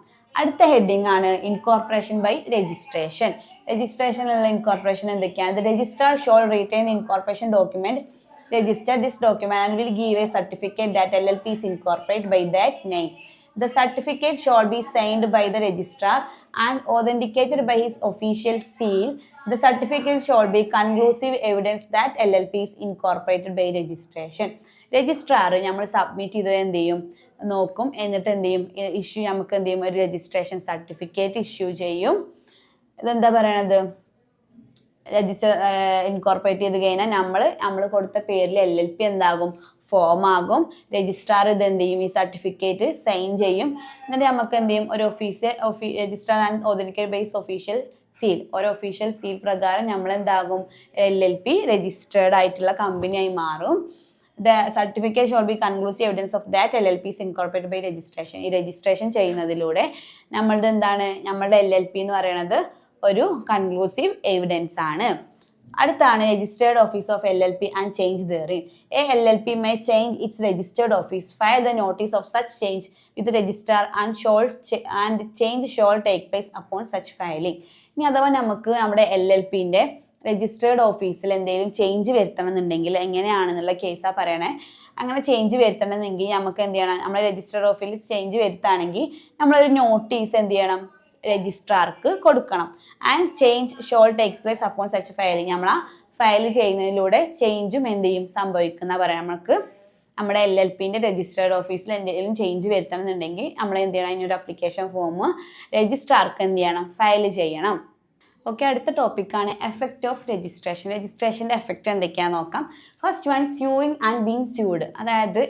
അടുത്ത ഹെഡിങ് ആണ് ഇൻകോർപ്പറേഷൻ ബൈ രജിസ്ട്രേഷൻ. രജിസ്ട്രേഷനുള്ള ഇൻകോർപ്പറേഷൻ എന്തൊക്കെയാണ്, the registrar shawl retain incorporation document, register this document and will give a certificate that LLP is incorporated by that name. The certificate shall be signed by the registrar and authenticated by his official seal. The certificate shall be conclusive evidence that LLP is incorporated by registration. Registrar നമ്മൾ submit ചെയ്തത് എന്ത് ചെയ്യും നോക്കും, എന്നിട്ട് എന്ത് ചെയ്യും, issue നമുക്ക് എന്ത് ചെയ്യും, ഒരു രജിസ്ട്രേഷൻ സർട്ടിഫിക്കറ്റ് ഇഷ്യൂ ചെയ്യും. ഇതെന്താ പറയണത്, രജിസ്റ്റർ ഇൻകോർപ്പറേറ്റ് ചെയ്ത് കഴിഞ്ഞാൽ നമ്മൾ കൊടുത്ത പേരിൽ LLP എന്താകും, ഫോം ആകും. രജിസ്ട്രാർ ഇത് എന്ത് ചെയ്യും, ഈ സർട്ടിഫിക്കറ്റ് സൈൻ ചെയ്യും. എന്നിട്ട് നമുക്ക് എന്ത് ചെയ്യും, ഒരു registrar and authenticated by official seal, ഒരു ഒഫീഷ്യൽ സീൽ പ്രകാരം നമ്മൾ എന്താകും, LLP രജിസ്റ്റേർഡ് ആയിട്ടുള്ള കമ്പനിയായി മാറും. The certificate shall be conclusive evidence of that LLP is incorporated by registration. ഈ രജിസ്ട്രേഷൻ ചെയ്യുന്നതിലൂടെ നമ്മളുടെ LLP എന്ന് പറയുന്നത് ഒരു കൺക്ലൂസീവ് എവിഡൻസ് ആണ്. അടുത്താണ് registered office of LLP and change therein. A LLP may change its registered office, file the notice of such change with the registrar and change shall take place upon such filing. ഇനി അഥവാ നമുക്ക് നമ്മുടെ LLPന്റെ registered ഓഫീസിൽ എന്തെങ്കിലും change വരുത്തണം എന്നുണ്ടെങ്കിൽ എങ്ങനെയാണെന്നുള്ള കേസാണ് പറയണേ. അങ്ങനെ ചേഞ്ച് വരുത്തണമെന്നെങ്കിൽ നമുക്ക് എന്ത് ചെയ്യണം, നമ്മുടെ രജിസ്റ്റേർഡ് ഓഫീസിൽ ചേഞ്ച് വരുത്തുകയാണെങ്കിൽ നമ്മളൊരു നോട്ടീസ് എന്ത് ചെയ്യണം, രജിസ്ട്രാർക്ക് കൊടുക്കണം. And change shawl takes place upon such filing. നമ്മൾ ആ ഫയൽ ചെയ്യുന്നതിലൂടെ ചേഞ്ചും എന്ത് ചെയ്യും, സംഭവിക്കുന്ന പറയാം. നമുക്ക് നമ്മുടെ LLPന്റെ രജിസ്റ്റേർഡ് ഓഫീസിൽ എന്തെങ്കിലും ചേഞ്ച് വരുത്തണം എന്നുണ്ടെങ്കിൽ നമ്മൾ എന്ത് ചെയ്യണം, അതിനൊരു അപ്ലിക്കേഷൻ ഫോം രജിസ്ട്രാർക്ക് എന്ത് ചെയ്യണം, ഫയൽ ചെയ്യണം. ഓക്കെ, അടുത്ത ടോപ്പിക്കാണ് എഫക്റ്റ് ഓഫ് രജിസ്ട്രേഷൻ. രജിസ്ട്രേഷൻ്റെ എഫക്റ്റ് എന്തൊക്കെയാണെന്ന് നോക്കാം. First one, sewing and being SUD. അതായത്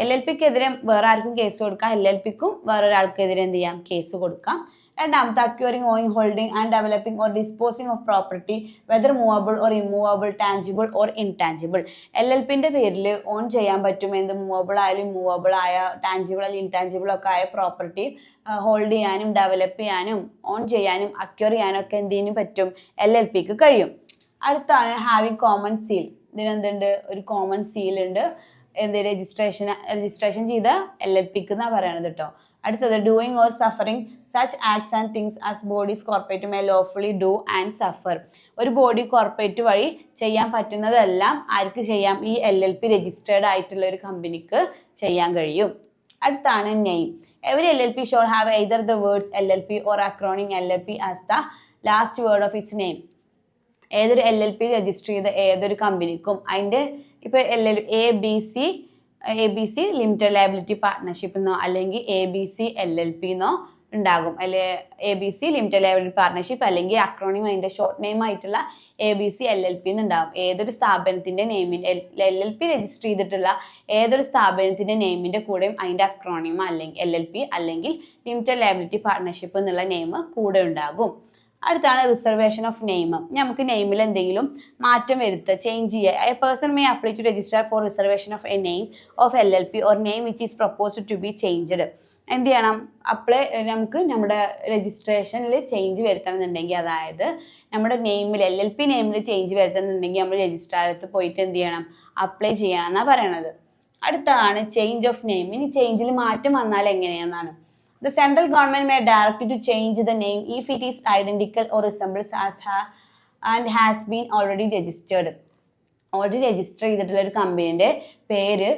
LLPക്കെതിരെ വേറെ ആർക്കും കേസ് കൊടുക്കാം, LLPക്കും വേറൊരാൾക്കെതിരെ എന്ത് ചെയ്യാം, കേസ് കൊടുക്കാം. രണ്ടാമത്തെ, acquiring, owning, holding and developing or disposing of property whether movable or immovable, tangible or intangible. LLPന്റെ പേരിൽ ഓൺ ചെയ്യാൻ പറ്റും എന്ത്, മൂവബിൾ ആയാലും ഇമ്മൂവബിൾ ആയ, ടാഞ്ചിബിൾ അല്ലെങ്കിൽ ഇൻടാഞ്ചിബിൾ ഒക്കെ ആയ പ്രോപ്പർട്ടി ഹോൾഡ് ചെയ്യാനും ഡെവലപ്പ് ചെയ്യാനും ഓൺ ചെയ്യാനും അക്വയർ ചെയ്യാനും ഒക്കെ എന്തിനും പറ്റും, LLPക്ക് കഴിയും. അടുത്താണ് ഹാവിങ് കോമൺ സീൽ. ഇതിനെന്തുണ്ട്, ഒരു കോമൺ സീൽ ഉണ്ട്. എന്ത്, രജിസ്ട്രേഷൻ ചെയ്ത LLPക്ക് എന്നാ പറയണത് കേട്ടോ. അടുത്തത്, doing or suffering such acts and things as bodies corporate may lawfully do and suffer. ഒരു ബോഡി കോർപ്പറേറ്റ് വഴി ചെയ്യാൻ പറ്റുന്നതെല്ലാം ആർക്ക് ചെയ്യാം, ഈ LLP രജിസ്റ്റേർഡ് ആയിട്ടുള്ള ഒരു കമ്പനിക്ക് ചെയ്യാൻ കഴിയും. അടുത്താണ് name. Every LLP shawl have either the words LLP or acronym LLP as the last word of its name. ഏതൊരു LLP രജിസ്റ്റർ ചെയ്ത ഏതൊരു കമ്പനിക്കും അതിൻ്റെ ഇപ്പോൾ ABC ലിമിറ്റഡ് ലയബിലിറ്റി പാർട്ട്ണർഷിപ്പ് എന്നോ അല്ലെങ്കിൽ ABC LLP എന്നോ ഉണ്ടാകും. അല്ലെ ABC ലിമിറ്റഡ് ലയബിലിറ്റി പാർട്ട്ണർഷിപ്പ് അല്ലെങ്കിൽ അക്രോണിം അതിൻ്റെ ഷോർട്ട് നെയിം ആയിട്ടുള്ള ABC LLP എന്നുണ്ടാകും. ഏതൊരു സ്ഥാപനത്തിൻ്റെ നെയിമിൻ്റെ LLP രജിസ്റ്റർ ചെയ്തിട്ടുള്ള ഏതൊരു സ്ഥാപനത്തിൻ്റെ നെയിമിൻ്റെ കൂടെയും അതിൻ്റെ അക്രോണിം അല്ലെങ്കിൽ LLP അല്ലെങ്കിൽ ലിമിറ്റഡ് ലയബിലിറ്റി പാർട്ട്ണർഷിപ്പ് എന്നുള്ള നെയിം കൂടെ ഉണ്ടാകും. അടുത്താണ് റിസർവേഷൻ ഓഫ് നെയിം. നമുക്ക് നെയിമിൽ എന്തെങ്കിലും മാറ്റം വരുത്തുക, ചേഞ്ച് ചെയ്യുക. A person may apply to register for reservation of a name of LLP or name which is proposed to be changed. എന്ത് ചെയ്യണം, നമുക്ക് നമ്മുടെ രജിസ്ട്രേഷനിൽ ചേഞ്ച് വരുത്തണമെന്നുണ്ടെങ്കിൽ, അതായത് നമ്മുടെ നെയിമിൽ LLP നെയിമിൽ ചേഞ്ച് വരുത്തണമെന്നുണ്ടെങ്കിൽ നമ്മൾ രജിസ്ട്രാറത്ത് പോയിട്ട് എന്ത് ചെയ്യണം, അപ്ലൈ ചെയ്യണം എന്നാണ് പറയണത്. അടുത്തതാണ് ചേഞ്ച് ഓഫ് നെയിം. ഇനി ചേഞ്ചിൽ മാറ്റം വന്നാൽ എങ്ങനെയെന്നാണ്. The central government may direct to change the name if it is identical or resembles and has been already registered. Already register ചെയ്തിട്ടുള്ള ഒരു കമ്പനീൻ്റെ പേര്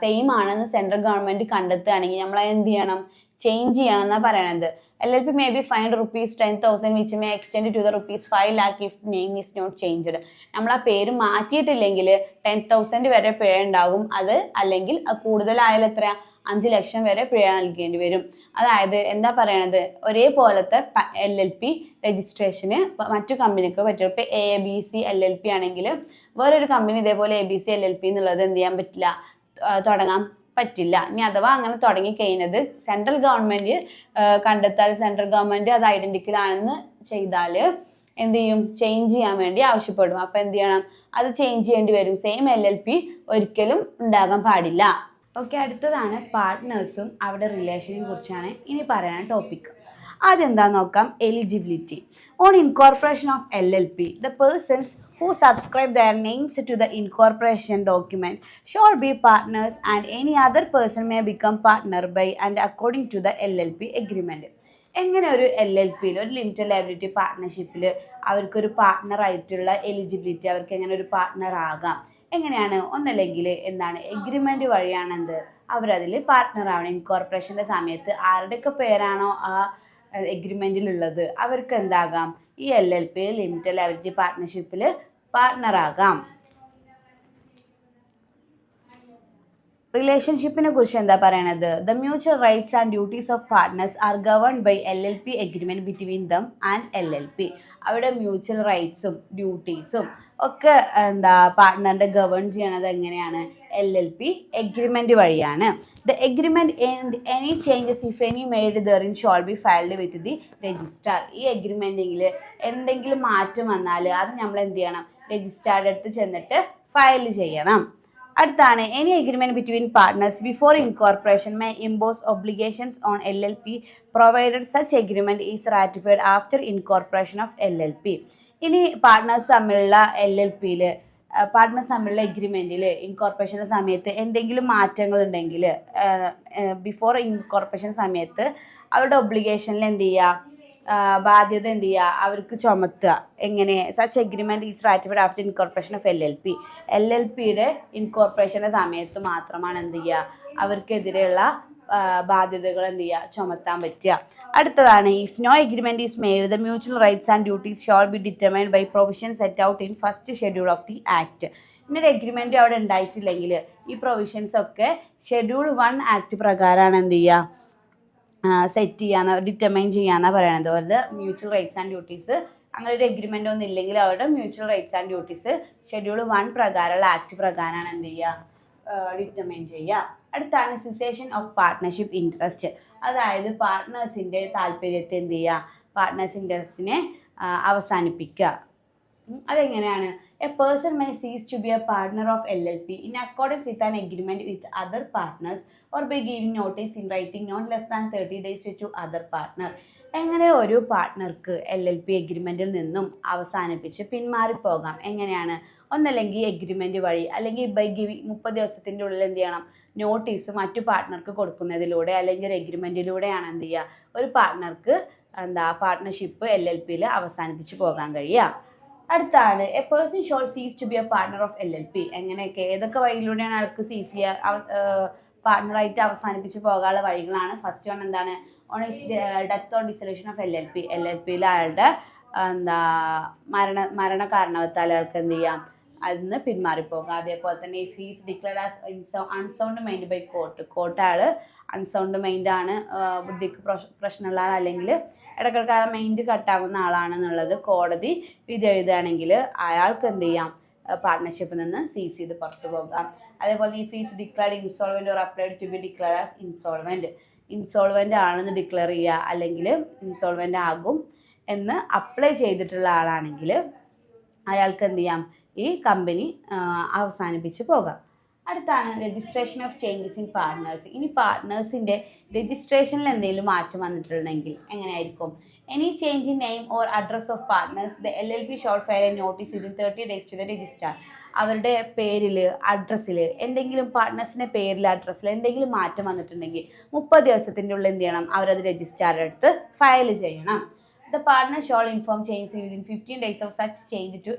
സെയിം ആണെന്ന് സെൻട്രൽ ഗവൺമെൻറ് കണ്ടെത്തുകയാണെങ്കിൽ നമ്മൾ എന്ത് ചെയ്യണം, ചേഞ്ച് ചെയ്യണം എന്നാണ് പറയണത്. LLP may be fined ₹10,000 which may extend to the ₹5 lakh if name is not changed. നമ്മൾ ആ പേര് മാറ്റിയിട്ടില്ലെങ്കിൽ 10,000 വരെ പിഴ ഉണ്ടാകും. അത് അല്ലെങ്കിൽ കൂടുതലായാലും എത്ര, 5 ലക്ഷം വരെ പിഴ നൽകേണ്ടി വരും. അതായത് എന്താ പറയണത്, ഒരേപോലത്തെ LLP രജിസ്ട്രേഷന് മറ്റു കമ്പനിക്ക് പറ്റും. ഇപ്പോൾ ABC LLP ആണെങ്കിൽ വേറൊരു കമ്പനി ഇതേപോലെ ABC LLP എന്നുള്ളത് എന്ത് ചെയ്യാൻ പറ്റില്ല, തുടങ്ങാൻ പറ്റില്ല. ഇനി അഥവാ അങ്ങനെ തുടങ്ങിക്കഴിഞ്ഞത് സെൻട്രൽ ഗവൺമെൻറ് കണ്ടെത്താൽ, സെൻട്രൽ ഗവൺമെൻറ് അത് ഐഡൻറ്റിക്കൽ ആണെന്ന് ചെയ്താൽ എന്ത് ചെയ്യും, ചേഞ്ച് ചെയ്യാൻ വേണ്ടി ആവശ്യപ്പെടും. അപ്പോൾ എന്ത് ചെയ്യണം, അത് ചേഞ്ച് ചെയ്യേണ്ടി വരും. സെയിം LLP ഒരിക്കലും ഉണ്ടാകാൻ പാടില്ല. ഓക്കെ, അടുത്തതാണ് പാർട്ട്നേഴ്സും അവരുടെ റിലേഷനെ കുറിച്ചാണ് ഇനി പറയാൻ ടോപ്പിക്. ആദ്യം എന്താണെന്ന് നോക്കാം, eligibility. On incorporation of LLP, the persons who subscribe their names to the incorporation document shall be partners and any other person may become partner by and according to the LLP agreement. എങ്ങനെ ഒരു LLPയിൽ, ഒരു limited liability പാർട്ട്ണർഷിപ്പിൽ അവർക്കൊരു partner ആയിട്ടുള്ള eligibility, അവർക്ക് എങ്ങനെ ഒരു partner ആകാം, എങ്ങനെയാണ്, ഒന്നല്ലെങ്കിൽ എന്താണ്, എഗ്രിമെൻ്റ് വഴിയാണെന്ത് അവരതിൽ പാർട്ട്ണർ ആവണം. ഇൻകോർപ്പറേഷൻ്റെ സമയത്ത് ആരുടെയൊക്കെ പേരാണോ ആ എഗ്രിമെൻറ്റിലുള്ളത് അവർക്ക് എന്താകാം, ഈ LLP ലിമിറ്റഡ് ലയബിലിറ്റി പാർട്ട്ണർഷിപ്പിൽ പാർട്ട്ണറാകാം. റിലേഷൻഷിപ്പിനെ കുറിച്ച് എന്താ പറയണത്, the mutual rights and duties of partners are governed by LLP agreement between them and LLP. അവിടെ മ്യൂച്വൽ റൈറ്റ്സും ഡ്യൂട്ടീസും ഒക്കെ പാർട്ട്ണറിൻ്റെ ഗവേൺ ചെയ്യണത് എങ്ങനെയാണ്, LLP എഗ്രിമെൻറ്റ് വഴിയാണ്. The agreement and any changes if any made therein shall be filed with the registrar. ഈ എഗ്രിമെൻറ്റിൽ എന്തെങ്കിലും മാറ്റം വന്നാൽ അത് നമ്മൾ എന്ത് ചെയ്യണം, രജിസ്ട്രാറുടെ അടുത്ത് ചെന്നിട്ട് ഫയൽ ചെയ്യണം. അടുത്താണ്, any agreement between partners before incorporation may impose obligations on LLP provided such agreement is ratified after incorporation of LLP. ഇനി പാർട്ട്നേഴ്സ് തമ്മിലുള്ള LLPയിൽ പാർട്ട്നേഴ്സ് തമ്മിലുള്ള എഗ്രിമെൻറ്റിൽ ഇൻകോർപ്പറേഷൻ്റെ സമയത്ത് എന്തെങ്കിലും മാറ്റങ്ങൾ ഉണ്ടെങ്കിൽ ബിഫോർ ഇൻകോർപ്പറേഷൻ സമയത്ത് അവരുടെ ഒബ്ലിഗേഷനിൽ എന്ത് ചെയ്യുക, ബാധ്യത എന്ത് ചെയ്യുക, അവർക്ക് ചുമത്തുക. എങ്ങനെ? Such agreement is ratified after incorporation of LLPയുടെ ഇൻകോർപ്പറേഷൻ്റെ സമയത്ത് മാത്രമാണ് എന്ത് ചെയ്യുക, അവർക്കെതിരെയുള്ള ബാധ്യതകൾ എന്ത് ചെയ്യുക, ചുമത്താൻ പറ്റുക. അടുത്തതാണ് if no agreement is made the mutual rights and duties shall be determined by provision set out in first schedule of the act. ഇന്നൊരു എഗ്രിമെൻറ്റ് അവിടെ ഉണ്ടായിട്ടില്ലെങ്കിൽ ഈ പ്രൊവിഷൻസ് ഒക്കെ ഷെഡ്യൂൾ 1 ആക്ട് പ്രകാരമാണ് എന്ത് ചെയ്യുക, സെറ്റ് ചെയ്യാന്ന് ഡിറ്റർമൈൻ ചെയ്യാന്നാണ് പറയണത്. അവരുടെ മ്യൂച്വൽ റൈറ്റ്സ് ആൻഡ് ഡ്യൂട്ടീസ് അങ്ങനെ ഒരു എഗ്രിമെൻ്റ് ഒന്നും ഇല്ലെങ്കിൽ അവരുടെ mutual rights and duties schedule 1 പ്രകാരമുള്ള ആക്ട് പ്രകാരമാണ് എന്ത് ചെയ്യുക, ഡിറ്റർമൈൻ ചെയ്യുക. അടുത്താണ് സിസേഷൻ ഓഫ് പാർട്ട്ണർഷിപ്പ് ഇൻട്രസ്റ്റ്. അതായത് പാർട്ട്നേഴ്സിൻ്റെ താല്പര്യത്തെ എന്ത് ചെയ്യുക, പാർട്ട്നേഴ്സ് ഇൻട്രസ്റ്റിനെ അവസാനിപ്പിക്കുക. അതെങ്ങനെയാണ്? A person may cease to be a partner of LLP in accordance with an agreement with other partners or by giving notice in writing not less than 30 days to other partner. എങ്ങനെ ഒരു പാർട്ട്ണർക്ക് LLP എഗ്രിമെൻറ്റിൽ നിന്നും അവസാനിപ്പിച്ച് പിന്മാറിപ്പോകാം? എങ്ങനെയാണ്? ഒന്നല്ലെങ്കിൽ agreement വഴി, അല്ലെങ്കിൽ by giving 30 ദിവസത്തിൻ്റെ ഉള്ളിൽ എന്ത് ചെയ്യണം, നോട്ടീസ് മറ്റു പാർട്ട്ണർക്ക് കൊടുക്കുന്നതിലൂടെ അല്ലെങ്കിൽ ഒരു എഗ്രിമെൻറ്റിലൂടെയാണ് എന്ത് ചെയ്യുക, ഒരു പാർട്ട്ണർക്ക് പാർട്ട്ണർഷിപ്പ് LLPയിൽ അവസാനിപ്പിച്ച് പോകാൻ കഴിയുക. അടുത്താണ് a person shall cease to be a partner of LLP. എങ്ങനെയൊക്കെ ഏതൊക്കെ വഴിയിലൂടെയാണ് അയാൾക്ക് സീസ് ചെയ്യുക, പാർട്ട്ണറായിട്ട് അവസാനിപ്പിച്ച് പോകാനുള്ള വഴികളാണ്. ഫസ്റ്റ് വൺ എന്താണ്? One is death or dissolution of LLPയിൽ അയാളുടെ മരണ കാരണവത്താൽ അയാൾക്ക് എന്ത് ചെയ്യാം, അതിൽ നിന്ന് പിന്മാറിപ്പോകുക. അതേപോലെ തന്നെ if he's declared as unsound mind by court ആൾ അൺസൗണ്ട് മൈൻഡാണ്, ബുദ്ധിക്ക് പ്രശ്നമുള്ള ആൾ, അല്ലെങ്കിൽ ഇടയ്ക്കിടയ്ക്ക് മൈൻഡ് കട്ടാകുന്ന ആളാണെന്നുള്ളത് കോടതി വിധി എഴുതുകയാണെങ്കിൽ അയാൾക്ക് എന്ത് ചെയ്യാം, പാർട്ട്ണർഷിപ്പിൽ നിന്ന് സീസ് ചെയ്ത് പുറത്തു പോകാം. അതേപോലെ if is declared insolvent or applied to be declared as insolvent ആണെന്ന് ഡിക്ലെയർ ചെയ്യുക, അല്ലെങ്കിൽ ഇൻസോൾവെൻ്റ് ആകും എന്ന് അപ്ലൈ ചെയ്തിട്ടുള്ള ആളാണെങ്കിൽ അയാൾക്ക് എന്ത് ചെയ്യാം, ഈ കമ്പനി അവസാനിപ്പിച്ച് പോകാം. അടുത്താണ് registration of changes in partners. ഇനി പാർട്ട്നേഴ്സിൻ്റെ രജിസ്ട്രേഷനിൽ എന്തെങ്കിലും മാറ്റം വന്നിട്ടുണ്ടെങ്കിൽ എങ്ങനെയായിരിക്കും? Any change in name or address of partners the LLP shall file a notice within 30 days to the registrar. അവരുടെ പേരിൽ, അഡ്രസ്സിൽ എന്തെങ്കിലും, പാർട്ട്നേഴ്സിൻ്റെ പേരിൽ, അഡ്രസ്സിൽ എന്തെങ്കിലും മാറ്റം വന്നിട്ടുണ്ടെങ്കിൽ 30 ദിവസത്തിൻ്റെ ഉള്ളിൽ എന്ത് ചെയ്യണം, അവരത് രജിസ്ട്രാറുടെ അടുത്ത് ഫയൽ ചെയ്യണം. The partner shall inform change within 15 days of such change to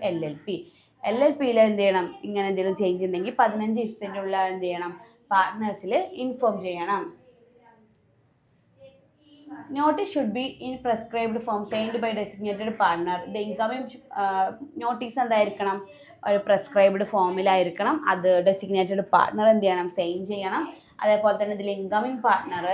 LLPയിൽ എന്ത് ചെയ്യണം, ഇങ്ങനെ എന്തെങ്കിലും ചേഞ്ച് ഉണ്ടെങ്കിൽ 15 ദിവസത്തിൻ്റെ ഉള്ളിൽ എന്ത് ചെയ്യണം, പാർട്ട്നേഴ്സിൽ ഇൻഫോം ചെയ്യണം. Notice should be in prescribed form signed by designated partner. The incoming notice എന്തായിരിക്കണം, ഒരു പ്രെസ്ക്രൈബ്ഡ് ഫോമിലായിരിക്കണം. അത് ഡെസിഗ്നേറ്റഡ് പാർട്ട്ണർ എന്ത് ചെയ്യണം, സൈൻ ചെയ്യണം. അതേപോലെ തന്നെ ഇതിൽ incoming partner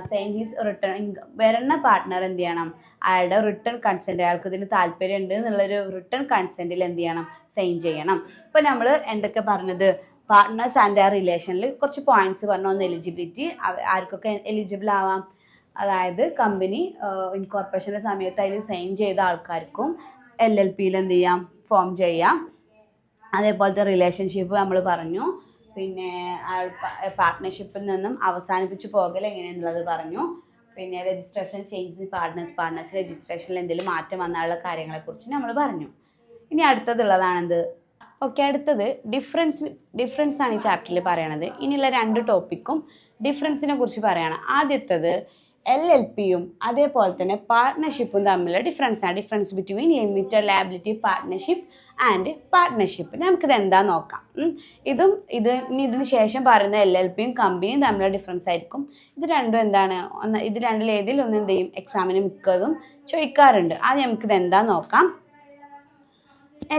sign his return, വരുന്ന പാർട്ട്ണർ എന്ത് ചെയ്യണം, അയാളുടെ റിട്ടേൺ കൺസെൻറ്റ്, അയാൾക്ക് ഇതിന് താല്പര്യമുണ്ട് എന്നുള്ളൊരു റിട്ടേൺ കൺസെൻറ്റിൽ എന്ത് ചെയ്യണം, സൈൻ ചെയ്യണം. ഇപ്പോൾ നമ്മൾ എന്തൊക്കെ പറഞ്ഞത്, പാർട്ട്നേഴ്സ് ആൻഡ് ദെയർ റിലേഷനിൽ കുറച്ച് പോയിന്റ്സ് പറഞ്ഞു. ഒന്ന് എലിജിബിലിറ്റി, ആർക്കൊക്കെ എലിജിബിൾ ആവാം, അതായത് കമ്പനി ഇൻകോർപ്പറേഷൻ്റെ സമയത്ത് അതിൽ സൈൻ ചെയ്ത ആൾക്കാർക്കും LLPയിൽ എന്ത് ചെയ്യാം, ഫോം ചെയ്യാം. അതേപോലത്തെ റിലേഷൻഷിപ്പ് നമ്മൾ പറഞ്ഞു. പിന്നെ പാർട്ട്ണർഷിപ്പിൽ നിന്നും അവസാനിപ്പിച്ച് പോകൽ എങ്ങനെയെന്നുള്ളത് പറഞ്ഞു. പിന്നെ രജിസ്ട്രേഷൻ ചേഞ്ച് പാർട്ട്നേഴ്സ് രജിസ്ട്രേഷനിൽ എന്തെങ്കിലും മാറ്റം വന്നാലുള്ള കാര്യങ്ങളെക്കുറിച്ച് നമ്മൾ പറഞ്ഞു. ഇനി അടുത്തതുള്ളതാണെന്ത്, ഓക്കെ, അടുത്തത് ഡിഫറൻസ് ആണ് ഈ ചാപ്റ്ററിൽ പറയണത്. ഇനിയുള്ള 2 ടോപ്പിക്കും ഡിഫറൻസിനെ കുറിച്ച് പറയണം. ആദ്യത്തത് LLPയും അതേപോലെ തന്നെ പാർട്ട്ണർഷിപ്പും തമ്മിലുള്ള difference between limited liability partnership and partnership. നമുക്കിത് എന്താ നോക്കാം. ഇതിന് ശേഷം പറയുന്ന LLPയും കമ്പനിയും തമ്മിലുള്ള ഡിഫറൻസ് ആയിരിക്കും. ഇത് രണ്ടും എന്താണ്, ഇത് രണ്ടിലേതിൽ ഒന്ന് എന്ത് ചെയ്യും, എക്സാമിന് മിക്കതും ചോദിക്കാറുണ്ട്. ആദ്യം നമുക്കിത് എന്താ നോക്കാം.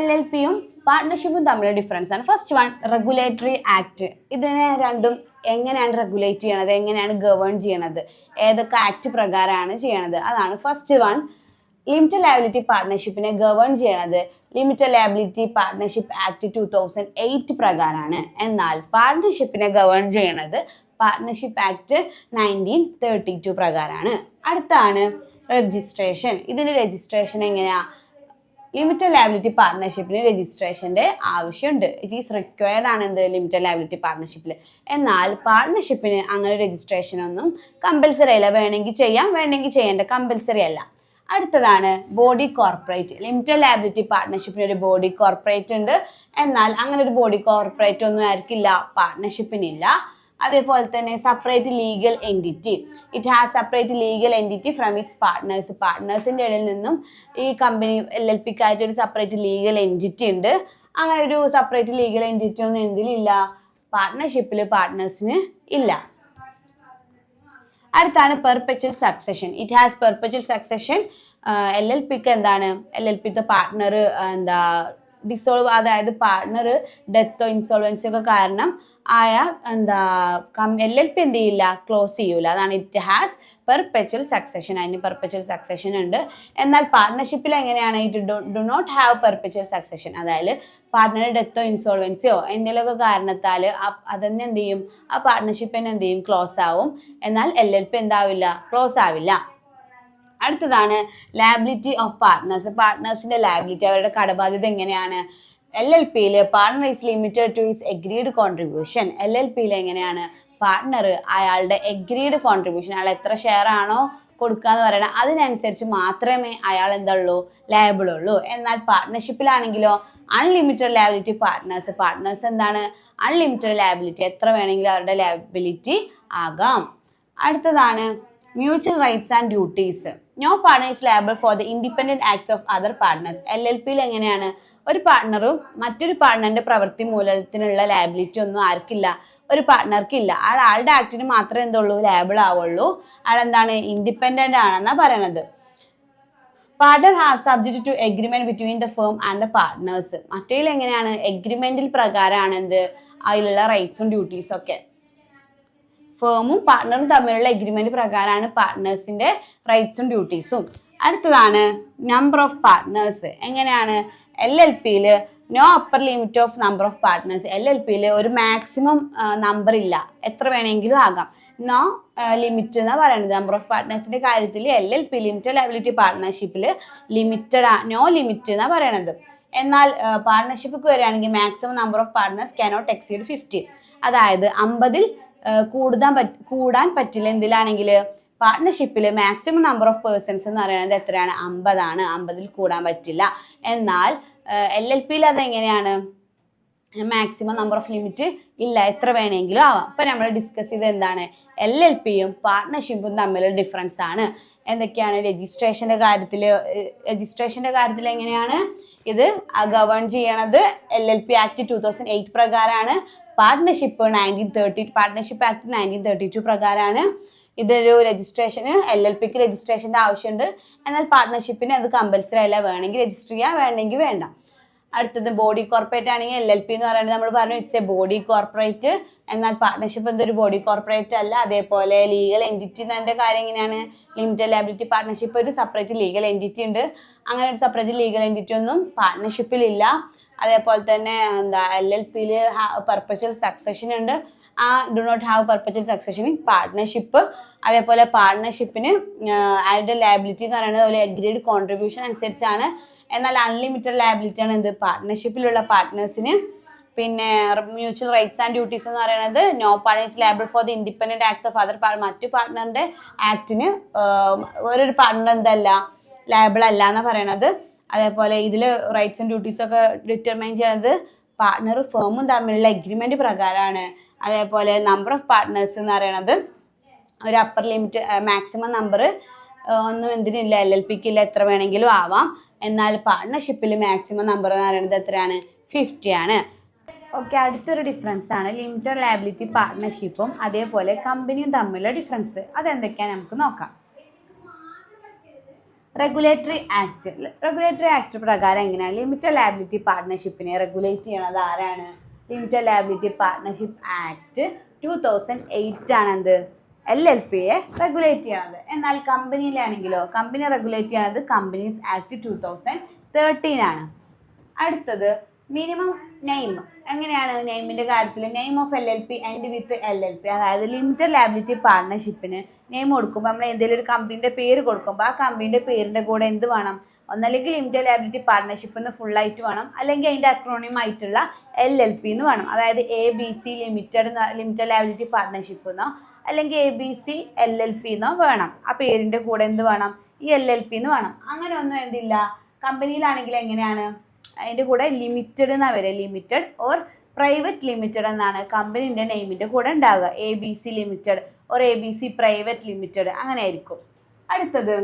LLPയും പാർട്ട്ണർഷിപ്പും തമ്മിലുള്ള ഡിഫറൻസ് ആണ്. First one, regulatory act. ഇതിനെ രണ്ടും എങ്ങനെയാണ് റെഗുലേറ്റ് ചെയ്യണത്, എങ്ങനെയാണ് ഗവേൺ ചെയ്യണത്, ഏതൊക്കെ ആക്ട് പ്രകാരമാണ് ചെയ്യണത്, അതാണ് ഫസ്റ്റ് വൺ. ലിമിറ്റഡ് ലയബിലിറ്റി പാർട്ട്ണർഷിപ്പിനെ ഗവേൺ ചെയ്യണത് ലിമിറ്റഡ് ലയബിലിറ്റി പാർട്ട്ണർഷിപ്പ് ആക്ട് 2008 പ്രകാരമാണ്. എന്നാൽ പാർട്ട്ണർഷിപ്പിനെ ഗവേൺ ചെയ്യണത് പാർട്ട്ണർഷിപ്പ് ആക്ട് 1932 പ്രകാരമാണ്. അടുത്താണ് രജിസ്ട്രേഷൻ. ഇതിൻ്റെ രജിസ്ട്രേഷൻ എങ്ങനെയാ, ലിമിറ്റഡ് ലയബിലിറ്റി പാർട്ട്ണർഷിപ്പിന് രജിസ്ട്രേഷൻ്റെ ആവശ്യമുണ്ട്. ഇറ്റ് ഈസ് റിക്വയർഡ് ആണ് എന്ത്, ലിമിറ്റഡ് ലയബിലിറ്റി പാർട്ട്ണർഷിപ്പിൽ. എന്നാൽ പാർട്ട്ണർഷിപ്പിന് അങ്ങനെ രജിസ്ട്രേഷൻ ഒന്നും കമ്പൽസറി അല്ല. വേണമെങ്കിൽ ചെയ്യാം, വേണമെങ്കിൽ ചെയ്യേണ്ട, കമ്പൽസറി അല്ല. അടുത്തതാണ് ബോഡി കോർപ്പറേറ്റ്. ലിമിറ്റഡ് ലയബിലിറ്റി പാർട്ട്ണർഷിപ്പിന് ഒരു ബോഡി കോർപ്പറേറ്റ് ഉണ്ട്. എന്നാൽ അങ്ങനെ ഒരു ബോഡി കോർപ്പറേറ്റ് ഒന്നും ആയിരിക്കില്ല പാർട്ട്ണർഷിപ്പിനില്ല. അതേപോലെ തന്നെ separate legal entity. It has separate legal entity from its partners. പാർട്ട്നേഴ്സിൻ്റെ ഇടയിൽ നിന്നും ഈ കമ്പനി LLPക്കായിട്ട് ഒരു സെപ്പറേറ്റ് ലീഗൽ എൻറ്റിറ്റി ഉണ്ട്. അങ്ങനെ ഒരു സെപ്പറേറ്റ് ലീഗൽ എൻറ്റിറ്റി ഒന്നും എന്തിലില്ല? പാർട്ട്ണർഷിപ്പിൽ പാർട്ട്നേഴ്സിന് ഇല്ല. അടുത്താണ് perpetual succession. It has perpetual succession. LLPക്ക് എന്താണ്? LLPത്തെ പാർട്ട്ണർ ഡിസോൾവ്, അതായത് പാർട്ട്ണർ ഡെത്തോ ഇൻസോൾവൻസി ഒക്കെ കാരണം ആയ LLP എന്ത് ചെയ്യില്ല? ക്ലോസ് ചെയ്യൂല. അതാണ് ഇറ്റ് ഹാസ് പെർപെച്വൽ സക്സഷൻ. അതിന് പെർപെച്വൽ സക്സഷൻ ഉണ്ട്. എന്നാൽ പാർട്ട്ണർഷിപ്പിൽ എങ്ങനെയാണ്? It do not have perpetual succession. അതായത് പാർട്ട്ണർ ഡെത്തോ ഇൻസോൾവൻസിയോ എന്തെങ്കിലുമൊക്കെ കാരണത്താൽ അതെന്നെ എന്ത് ചെയ്യും? ആ പാർട്ട്ണർഷിപ്പിനെ എന്ത് ചെയ്യും? ക്ലോസ് ആവും. എന്നാൽ LLP എന്താവില്ല? ക്ലോസ് ആവില്ല. അടുത്തതാണ് ലയബിലിറ്റി ഓഫ് പാർട്ട്നേഴ്സ്. പാർട്ട്നേഴ്സിന്റെ ലയബിലിറ്റി, അവരുടെ കടബാധ്യത എങ്ങനെയാണ്? LLPയിൽ പാർട്ട്ണർ is limited to his agreed contribution. LLPയിൽ എങ്ങനെയാണ്? പാർട്ട്ണർ അയാളുടെ എഗ്രീഡ് കോൺട്രിബ്യൂഷൻ, അയാൾ എത്ര ഷെയർ ആണോ കൊടുക്കാന്ന് പറയണം അതിനനുസരിച്ച് മാത്രമേ അയാൾ എന്തുള്ളൂ? ലയബിൾ ഉള്ളൂ. എന്നാൽ പാർട്ട്ണർഷിപ്പിലാണെങ്കിലോ അൺലിമിറ്റഡ് ലയബിലിറ്റി പാർട്ട്നേഴ്സ്. പാർട്ട്നേഴ്സ് എന്താണ്? അൺലിമിറ്റഡ് ലയബിലിറ്റി, എത്ര വേണമെങ്കിലും അവരുടെ ലയബിലിറ്റി ആകാം. അടുത്തതാണ് mutual rights and duties. No partner is liable for the independent acts of other partners. LLPയിൽ എങ്ങനെയാണ്? ഒരു പാർട്ട്ണറും മറ്റൊരു പാർട്ട്ണറിന്റെ പ്രവൃത്തി മൂലത്തിനുള്ള ലയബിലിറ്റി ഒന്നും ആർക്കില്ല? ഒരു പാർട്ട്ണർക്ക് ഇല്ല. ആളുടെ ആക്ടിന് മാത്രമേ എന്തുള്ളൂ? ലയബിൾ ആവുള്ളൂ. ആളെന്താണ്? ഇൻഡിപെൻഡന്റ് ആണെന്നാണ് പറയണത്. Partner are subject to agreement between the firm and the partners. മറ്റേതിൽ എങ്ങനെയാണ്? എഗ്രിമെന്റിൽ പ്രകാരമാണ് എന്ത്? അതിലുള്ള റൈറ്റ്സും ഡ്യൂട്ടീസും ഒക്കെ. ഫേമും പാർട്ട്ണറും തമ്മിലുള്ള എഗ്രിമെന്റ് പ്രകാരമാണ് പാർട്ട്നേഴ്സിന്റെ റൈറ്റ്സും ഡ്യൂട്ടീസും. അടുത്തതാണ് നമ്പർ ഓഫ് പാർട്ട്നേഴ്സ്. എങ്ങനെയാണ്? LLPയിൽ no upper limit of number of partners. LLPയിൽ ഒരു മാക്സിമം നമ്പർ ഇല്ല, എത്ര വേണമെങ്കിലും ആകാം. നോ ലിമിറ്റ് എന്നാണ് പറയുന്നത്. നമ്പർ ഓഫ് പാർട്ട്നേഴ്സിന്റെ കാര്യത്തിൽ LLP ലിമിറ്റഡ് ലയബിലിറ്റി പാർട്ട്ണർഷിപ്പിൽ നോ ലിമിറ്റ് എന്നാണ് പറയണത്. എന്നാൽ പാർട്ട്ണർഷിപ്പ് വരികയാണെങ്കിൽ maximum number of partners cannot exceed 50. അതായത് 50 കൂടാൻ പറ്റില്ല. എന്തിലാണെങ്കിൽ? പാർട്ട്ണർഷിപ്പിൽ മാക്സിമം നമ്പർ ഓഫ് പേഴ്സൺസ് എന്ന് പറയുന്നത് എത്രയാണ്? 50 ആണ്. 50 കൂടാൻ പറ്റില്ല. എന്നാൽ LLPയിൽ അതെങ്ങനെയാണ്? മാക്സിമം നമ്പർ ഓഫ് ലിമിറ്റ് ഇല്ല, എത്ര വേണമെങ്കിലും ആവാം. അപ്പം നമ്മൾ ഡിസ്കസ് ചെയ്ത് എന്താണ്? LLPയും പാർട്ട്ണർഷിപ്പും തമ്മിലുള്ള ഡിഫറൻസ് ആണ്. എന്തൊക്കെയാണ്? രജിസ്ട്രേഷന്റെ കാര്യത്തിൽ എങ്ങനെയാണ് ഇത് ഗവേൺ ചെയ്യണത്? LLP ആക്ട് 2008 പ്രകാരമാണ്. പാർട്ട്ണർഷിപ്പ് ആക്ട് 1932 പ്രകാരമാണ്. ഇതൊരു രജിസ്ട്രേഷന് LLPക്ക് രജിസ്ട്രേഷന്റെ ആവശ്യമുണ്ട്. എന്നാൽ പാർട്ട്ണർഷിപ്പിന് അത് കമ്പൽസറി അല്ല. വേണമെങ്കിൽ രജിസ്റ്റർ ചെയ്യാം, വേണമെങ്കിൽ വേണ്ട. അടുത്തത് ബോഡി കോർപ്പറേറ്റ് ആണെങ്കിൽ LLP എന്ന് പറയുന്നത് നമ്മൾ പറഞ്ഞു ഇറ്റ്സ് എ ബോഡി കോർപ്പറേറ്റ്. എന്നാൽ പാർട്ട്ണർഷിപ്പ് എന്തൊരു ബോഡി കോർപ്പറേറ്റ് അല്ല. അതേപോലെ ലീഗൽ എൻറ്റിറ്റി എന്നതിൻ്റെ കാര്യം എങ്ങനെയാണ്? ലിമിറ്റഡ് ലയബിലിറ്റി പാർട്ട്ണർഷിപ്പ് ഒരു സെപ്പറേറ്റ് ലീഗൽ എൻറ്റിറ്റി ഉണ്ട്. അങ്ങനെ ഒരു സെപ്പറേറ്റ് ലീഗൽ എൻറ്റിറ്റി ഒന്നും പാർട്ട്ണർഷിപ്പിലില്ല. അതേപോലെ തന്നെ LLPയിൽ പെർപെച്വൽ സക്സഷൻ ഉണ്ട്. Do not have perpetual succession in partnership. അതേപോലെ പാർട്ട്ണർഷിപ്പിന് അതിൻ്റെ ലയബിലിറ്റി എന്ന് പറയുന്നത് ഒരു അഗ്രീഡ് കോൺട്രിബ്യൂഷൻ അനുസരിച്ചാണ്. എന്നാൽ അൺലിമിറ്റഡ് ലയബിലിറ്റി ആണ് എന്ത്? പാർട്ട്ണർഷിപ്പിലുള്ള പാർട്ട്നേഴ്സിന്. പിന്നെ മ്യൂച്വൽ റൈറ്റ്സ് ആൻഡ് ഡ്യൂട്ടീസ് എന്ന് പറയുന്നത് no partner is liable for the independent acts of other മറ്റു പാർട്ട്ണറിന്റെ ആക്ടിന് വേറൊരു പാർട്ട്ണർ എന്തല്ല? ലയബിൾ അല്ല എന്നാണ് പറയണത്. അതേപോലെ ഇതിൽ റൈറ്റ്സ് ആൻഡ് ഡ്യൂട്ടീസ് ഒക്കെ ഡിറ്റർമൈൻ ചെയ്യുന്നത് പാർട്ട്ണറും ഫേമും തമ്മിലുള്ള എഗ്രിമെന്റ് പ്രകാരമാണ്. അതേപോലെ നമ്പർ ഓഫ് പാർട്ട്നേഴ്സ് എന്ന് പറയുന്നത് ഒരു അപ്പർ ലിമിറ്റ് മാക്സിമം നമ്പർ ഒന്നും എന്തിനില്ല, LLPക്ക് ഇല്ല, എത്ര വേണമെങ്കിലും ആവാം. എന്നാൽ പാർട്ട്ണർഷിപ്പിൽ മാക്സിമം നമ്പർ എന്ന് പറയുന്നത് എത്രയാണ്? 50 ആണ്. ഓക്കെ, അടുത്തൊരു ഡിഫറൻസ് ആണ് ലിമിറ്റഡ് ലയബിലിറ്റി പാർട്ട്ണർഷിപ്പും അതേപോലെ കമ്പനിയും തമ്മിലുള്ള ഡിഫറൻസ്. അതെന്തൊക്കെയാണ് നമുക്ക് നോക്കാം. റെഗുലേറ്ററി ആക്ട് പ്രകാരം എങ്ങനെയാണ് ലിമിറ്റഡ് ലയബിലിറ്റി പാർട്ട്ണർഷിപ്പിനെ റെഗുലേറ്റ് ചെയ്യണത്? ആരാണ്? ലിമിറ്റഡ് ലയബിലിറ്റി പാർട്ട്ണർഷിപ്പ് ആക്ട് 2008 ആണ് എന്ത്? LLPയെ റെഗുലേറ്റ് ചെയ്യണത്. എന്നാൽ കമ്പനിയിലാണെങ്കിലോ കമ്പനി റെഗുലേറ്റ് ചെയ്യണത് കമ്പനീസ് ആക്ട് 2013 ആണ്. അടുത്തത് മിനിമം നെയിം. എങ്ങനെയാണ് നെയിമിന്റെ കാര്യത്തിൽ? Name of LLP and with LLP. അതായത് ലിമിറ്റഡ് ലയബിലിറ്റി പാർട്ട്ണർഷിപ്പിന് നെയിം കൊടുക്കുമ്പോൾ നമ്മൾ എന്തെങ്കിലും ഒരു കമ്പനിയുടെ പേര് കൊടുക്കുമ്പോൾ ആ കമ്പനിയുടെ പേരിന്റെ കൂടെ എന്ത് വേണം? ഒന്നല്ലെങ്കിൽ ലിമിറ്റഡ് ലയബിലിറ്റി പാർട്ട്ണർഷിപ്പ് എന്ന് ഫുൾ ആയിട്ട് വേണം, അല്ലെങ്കിൽ അതിന്റെ അക്രോണിം ആയിട്ടുള്ള LLP എന്ന് വേണം. അതായത് ABC ലിമിറ്റഡ് ലയബിലിറ്റി പാർട്ട്ണർഷിപ്പ് എന്നോ അല്ലെങ്കിൽ ABC LLP എന്നോ വേണം. ആ പേരിൻ്റെ കൂടെ എന്ത് വേണം? ഈ LLP എന്ന് വേണം. അങ്ങനെ ഒന്നും എന്തില്ല. കമ്പനിയിലാണെങ്കിൽ എങ്ങനെയാണ്? അതിൻ്റെ കൂടെ ലിമിറ്റഡ് എന്നാണ് വരിക. ലിമിറ്റഡ് ഓർ പ്രൈവറ്റ് ലിമിറ്റഡ് എന്നാണ് കമ്പനീൻ്റെ നെയിമിൻ്റെ കൂടെ ഉണ്ടാവുക. ABC limited or ABC private limited അങ്ങനെ ആയിരിക്കും. അടുത്തത്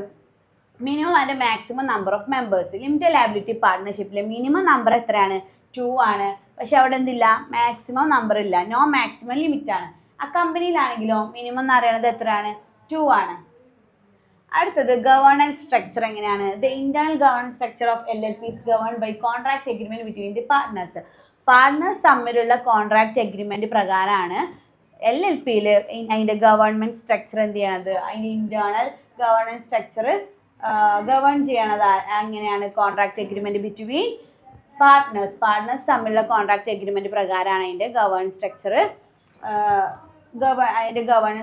minimum and maximum number of members. Limited liability പാർട്ട്ണർഷിപ്പിലെ മിനിമം നമ്പർ എത്രയാണ്? 2 ആണ്. പക്ഷെ അവിടെ എന്തില്ല? മാക്സിമം നമ്പർ ഇല്ല. നോ മാക്സിമം ലിമിറ്റ് ആണ്. ആ കമ്പനിയിലാണെങ്കിലോ മിനിമം എന്ന് പറയുന്നത് എത്രയാണ്? 2 ആണ്. അടുത്തത് ഗവേണൻസ് സ്ട്രക്ചർ എങ്ങനെയാണ്? The internal governance structure of LLPs governed by contract agreement between the partners. Partners തമ്മിലുള്ള കോൺട്രാക്ട് എഗ്രിമെന്റ് പ്രകാരമാണ് LLPയിൽ അതിൻ്റെ ഗവൺമെന്റ് സ്ട്രക്ചർ എന്ത് ചെയ്യണത്? അതിൻ്റെ ഇന്റേണൽ ഗവേണൻസ് സ്ട്രക്ചർ ഗവേൺ ചെയ്യണത് എങ്ങനെയാണ്? കോൺട്രാക്ട് എഗ്രിമെന്റ് ബിറ്റ്വീൻ പാർട്ട്നേഴ്സ് തമ്മിലുള്ള കോൺട്രാക്ട് എഗ്രിമെന്റ് പ്രകാരമാണ് അതിൻ്റെ ഗവേണൻസ്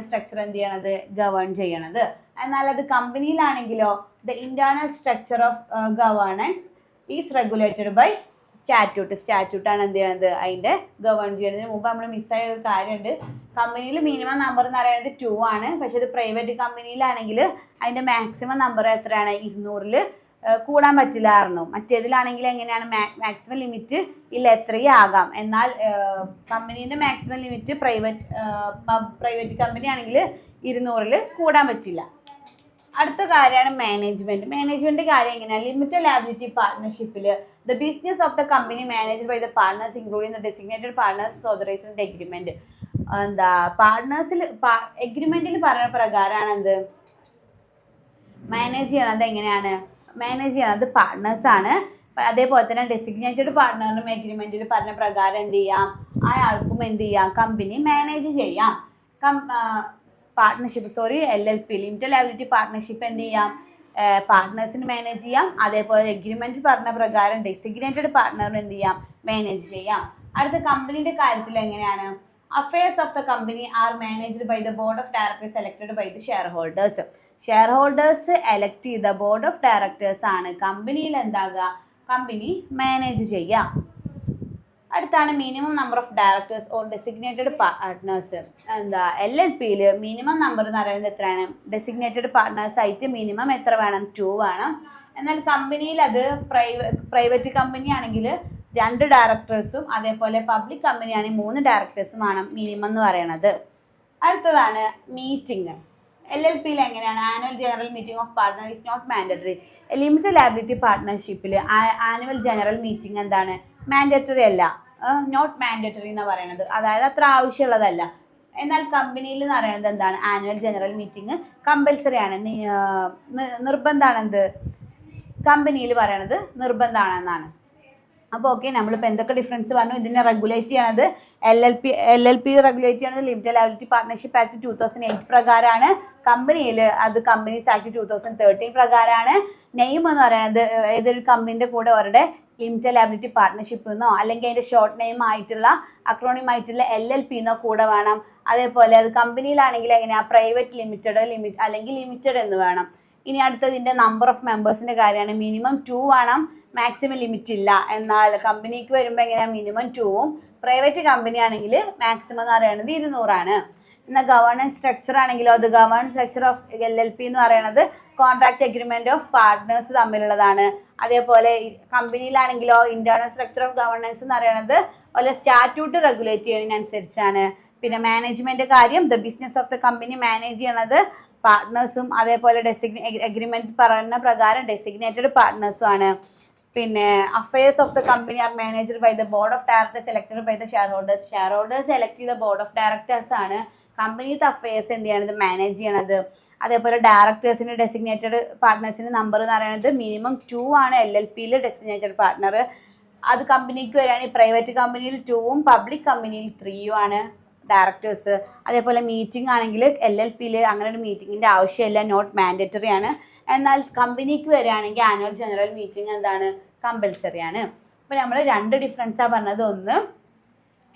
സ്ട്രക്ചർ എന്ത് ചെയ്യണത്? ഗവേൺ ചെയ്യണത്. എന്നാൽ അത് കമ്പനിയിലാണെങ്കിലോ the internal structure of governance is regulated by സ്റ്റാറ്റ്യൂട്ടാണ് എന്ത് ചെയ്യണത്? അതിൻ്റെ ഗവേൺ ചെയ്യുന്നതിന് മുമ്പ് നമ്മൾ മിസ്സായ ഒരു കാര്യമുണ്ട്. കമ്പനിയിൽ മിനിമം നമ്പർ എന്ന് പറയുന്നത് 2 ആണ്. പക്ഷെ ഇത് പ്രൈവറ്റ് കമ്പനിയിലാണെങ്കിൽ അതിൻ്റെ മാക്സിമം നമ്പർ എത്രയാണ്? 200-ൽ കൂടാൻ പറ്റില്ലായിരുന്നു. മറ്റേതിലാണെങ്കിൽ എങ്ങനെയാണ്? മാക്സിമം ലിമിറ്റ് ഇല്ല, എത്രയും ആകാം. എന്നാൽ കമ്പനീൻ്റെ മാക്സിമം ലിമിറ്റ് പ്രൈവറ്റ് കമ്പനി ആണെങ്കിൽ 200-ൽ കൂടാൻ പറ്റില്ല. അടുത്ത കാര്യമാണ് മാനേജ്മെന്റ് കാര്യം എങ്ങനെയാണ്? ലിമിറ്റഡ് ലയബിലിറ്റി പാർട്ട്ണർഷിപ്പിൽ the business of the company managed by the partners including the designated partners authorised agreement. എന്താ പാർട്ട്നേഴ്സിൽ എഗ്രിമെന്റിൽ പറയുന്ന പ്രകാരമാണ് എന്ത് മാനേജ് ചെയ്യണത്? എങ്ങനെയാണ് മാനേജ് ചെയ്യണത്? പാർട്ട്നേഴ്സാണ്. അതേപോലെ തന്നെ ഡെസിഗ്നേറ്റഡ് പാർട്ട്ണറിനും എഗ്രിമെന്റിൽ പറഞ്ഞ പ്രകാരം എന്ത് ചെയ്യാം? അയാൾക്കും എന്ത് ചെയ്യാം? കമ്പനി മാനേജ് ചെയ്യാം. LLP ലിമിറ്റഡ് ലയബിലിറ്റി പാർട്ട്ണർഷിപ്പ് എന്ത് ചെയ്യാം? പാർട്ട്നേഴ്സിന് മാനേജ് ചെയ്യാം. അതേപോലെ എഗ്രിമെന്റ് പറഞ്ഞ പ്രകാരം ഡെസിഗ്നേറ്റഡ് പാർട്ട്ണറിന് എന്ത് ചെയ്യാം? മാനേജ് ചെയ്യാം. അടുത്ത കമ്പനിയുടെ കാര്യത്തിൽ എങ്ങനെയാണ്? Affairs of the company are managed by the board of directors elected by the shareholders elect ചെയ്ത ബോർഡ് ഓഫ് ഡയറക്ടേഴ്സ് ആണ് കമ്പനിയിൽ എന്താകുക? കമ്പനി മാനേജ് ചെയ്യാം. അടുത്താണ് minimum number of directors or designated partners. എന്താ LLPയിൽ മിനിമം നമ്പർ എന്ന് പറയുന്നത് എത്രയാണ്? ഡെസിഗ്നേറ്റഡ് പാർട്ട്നേഴ്സ് ആയിട്ട് മിനിമം എത്ര വേണം? 2 വേണം. എന്നാൽ കമ്പനിയിൽ അത് പ്രൈവറ്റ് കമ്പനി ആണെങ്കിൽ 2 ഡയറക്ടേഴ്സും അതേപോലെ പബ്ലിക് കമ്പനി ആണെങ്കിൽ 3 ഡയറക്ടേഴ്സുമാണ് മിനിമം എന്ന് പറയുന്നത്. അടുത്തതാണ് മീറ്റിംഗ്. LLPയിൽ എങ്ങനെയാണ്? Annual general meeting of partner is not mandatory. Limited liability പാർട്ട്ണർഷിപ്പിൽ ആനുവൽ ജനറൽ മീറ്റിംഗ് എന്താണ്? മാൻഡറ്ററി അല്ല, നോട്ട് മാൻഡറ്ററി എന്ന് പറയുന്നത്. അതായത് അത്ര ആവശ്യമുള്ളതല്ല. എന്നാൽ കമ്പനിയിൽ എന്ന് പറയുന്നത് എന്താണ്? ആനുവൽ ജനറൽ മീറ്റിംഗ് കമ്പൽസറി ആണ്, നിർബന്ധമാണ്. എന്ത് കമ്പനിയിൽ പറയണത് നിർബന്ധമാണെന്നാണ്. അപ്പോൾ ഓക്കെ, നമ്മളിപ്പോൾ എന്തൊക്കെ ഡിഫറൻസ് പറഞ്ഞു? ഇതിനെ റെഗുലേറ്റ് ചെയ്യണത് LLP റെഗുലേറ്റ് ചെയ്യണത് ലിമിറ്റഡ് ലയബിലിറ്റി പാർട്ട്ണർഷിപ്പ് ആക്ട് 2008 പ്രകാരമാണ്. കമ്പനിയിൽ അത് കമ്പനീസ് ആക്ട് 2013 പ്രകാരമാണ്. നെയിം എന്ന് പറയുന്നത് ഏതൊരു കമ്പനീൻ്റെ കൂടെ അവരുടെ ലിമിറ്റഡ് ലയബിലിറ്റി പാർട്ട്ണർഷിപ്പ് എന്നോ അല്ലെങ്കിൽ അതിൻ്റെ ഷോർട്ട് നെയിം ആയിട്ടുള്ള അക്രോണിം ആയിട്ടുള്ള LLP എന്നോ കൂടെ വേണം. അതേപോലെ അത് കമ്പനിയിലാണെങ്കിൽ എങ്ങനെയാണ്? പ്രൈവറ്റ് ലിമിറ്റഡ് അല്ലെങ്കിൽ ലിമിറ്റഡ് എന്ന് വേണം. ഇനി അടുത്തതിൻ്റെ നമ്പർ ഓഫ് മെമ്പേഴ്സിൻ്റെ കാര്യമാണ്. മിനിമം 2 വേണം, മാക്സിമം ലിമിറ്റ് ഇല്ല. എന്നാൽ കമ്പനിക്ക് വരുമ്പോൾ എങ്ങനെയാണ്? മിനിമം 2ഉം പ്രൈവറ്റ് കമ്പനി ആണെങ്കിൽ മാക്സിമം എന്ന് പറയുന്നത് 200 ആണ്. എന്നാൽ ഗവേണൻസ് സ്ട്രക്ചർ ആണെങ്കിലോ അത് ഗവേണൻസ് സ്ട്രക്ചർ ഓഫ് LLP എന്ന് പറയുന്നത് കോൺട്രാക്ട് എഗ്രിമെന്റ് ഓഫ് പാർട്ട്നേഴ്സ് തമ്മിലുള്ളതാണ്. അതേപോലെ കമ്പനിയിലാണെങ്കിലോ ഇന്റേണൽ സ്ട്രക്ചർ ഓഫ് ഗവേണൻസ് എന്ന് പറയുന്നത് അതുപോലെ സ്റ്റാറ്റ്യൂട്ട് റെഗുലേറ്റ് ചെയ്യുന്നതിനനുസരിച്ചാണ്. പിന്നെ മാനേജ്മെന്റ് കാര്യം the business of the company manage ചെയ്യണത് പാർട്ട്നേഴ്സും അതേപോലെ എഗ്രിമെന്റ് പറയുന്ന പ്രകാരം ഡെസിഗ്നേറ്റഡ് പാർട്ട്നേഴ്സും ആണ്. പിന്നെ affairs of the company are managed by the board of directors elected by the shareholders elect ചെയ്ത ബോർഡ് ഓഫ് ഡയറക്ടേഴ്സ് ആണ് കമ്പനിയുടെ അഫയേഴ്സ് എന്ത് ചെയ്യണത്? മാനേജ് ചെയ്യണത്. അതേപോലെ ഡയറക്ടേഴ്സിന് ഡെസിഗ്നേറ്റഡ് പാർട്ട്നേഴ്സിന് നമ്പർ എന്ന് പറയുന്നത് മിനിമം 2 ആണ്. LLPയിൽ ഡെസിഗ്നേറ്റഡ് പാർട്ട്ണർ. അത് കമ്പനിക്ക് വരികയാണെങ്കിൽ പ്രൈവറ്റ് കമ്പനിയിൽ 2ഉം പബ്ലിക് കമ്പനിയിൽ 3ഉം ആണ് ഡയറക്ടേഴ്സ്. അതേപോലെ മീറ്റിംഗ് ആണെങ്കിൽ LLPയിൽ അങ്ങനെ ഒരു മീറ്റിങ്ങിൻ്റെ ആവശ്യമില്ല, നോട്ട് മാൻഡറ്ററി ആണ്. എന്നാൽ കമ്പനിക്ക് വരികയാണെങ്കിൽ ആനുവൽ ജനറൽ മീറ്റിംഗ് എന്താണ്? കമ്പൽസറി ആണ്. അപ്പോൾ നമ്മൾ 2 ഡിഫറൻസാണ് പറഞ്ഞത്. ഒന്ന്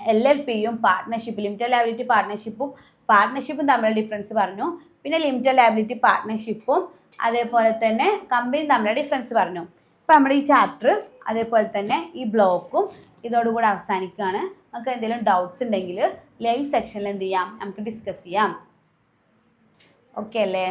LLPയും പാർട്ട്ണർഷിപ്പ് ലിമിറ്റഡ് ലയബിലിറ്റി പാർട്ട്ണർഷിപ്പും തമ്മിലുള്ള ഡിഫറൻസ് പറഞ്ഞു. പിന്നെ ലിമിറ്റഡ് ലയബിലിറ്റി പാർട്ട്ണർഷിപ്പും അതേപോലെ തന്നെ കമ്പനി തമ്മിലുള്ള ഡിഫറൻസ് പറഞ്ഞു. അപ്പോൾ നമ്മുടെ ഈ ചാപ്റ്റർ അതേപോലെ തന്നെ ഈ ബ്ലോക്കും ഇതോടുകൂടി അവസാനിക്കുകയാണ്. നമുക്ക് എന്തെങ്കിലും ഡൗട്ട്സ് ഉണ്ടെങ്കിൽ ലൈവ് സെക്ഷനിൽ എന്ത് ചെയ്യാം? നമുക്ക് ഡിസ്കസ് ചെയ്യാം. ഓക്കെ അല്ലേ?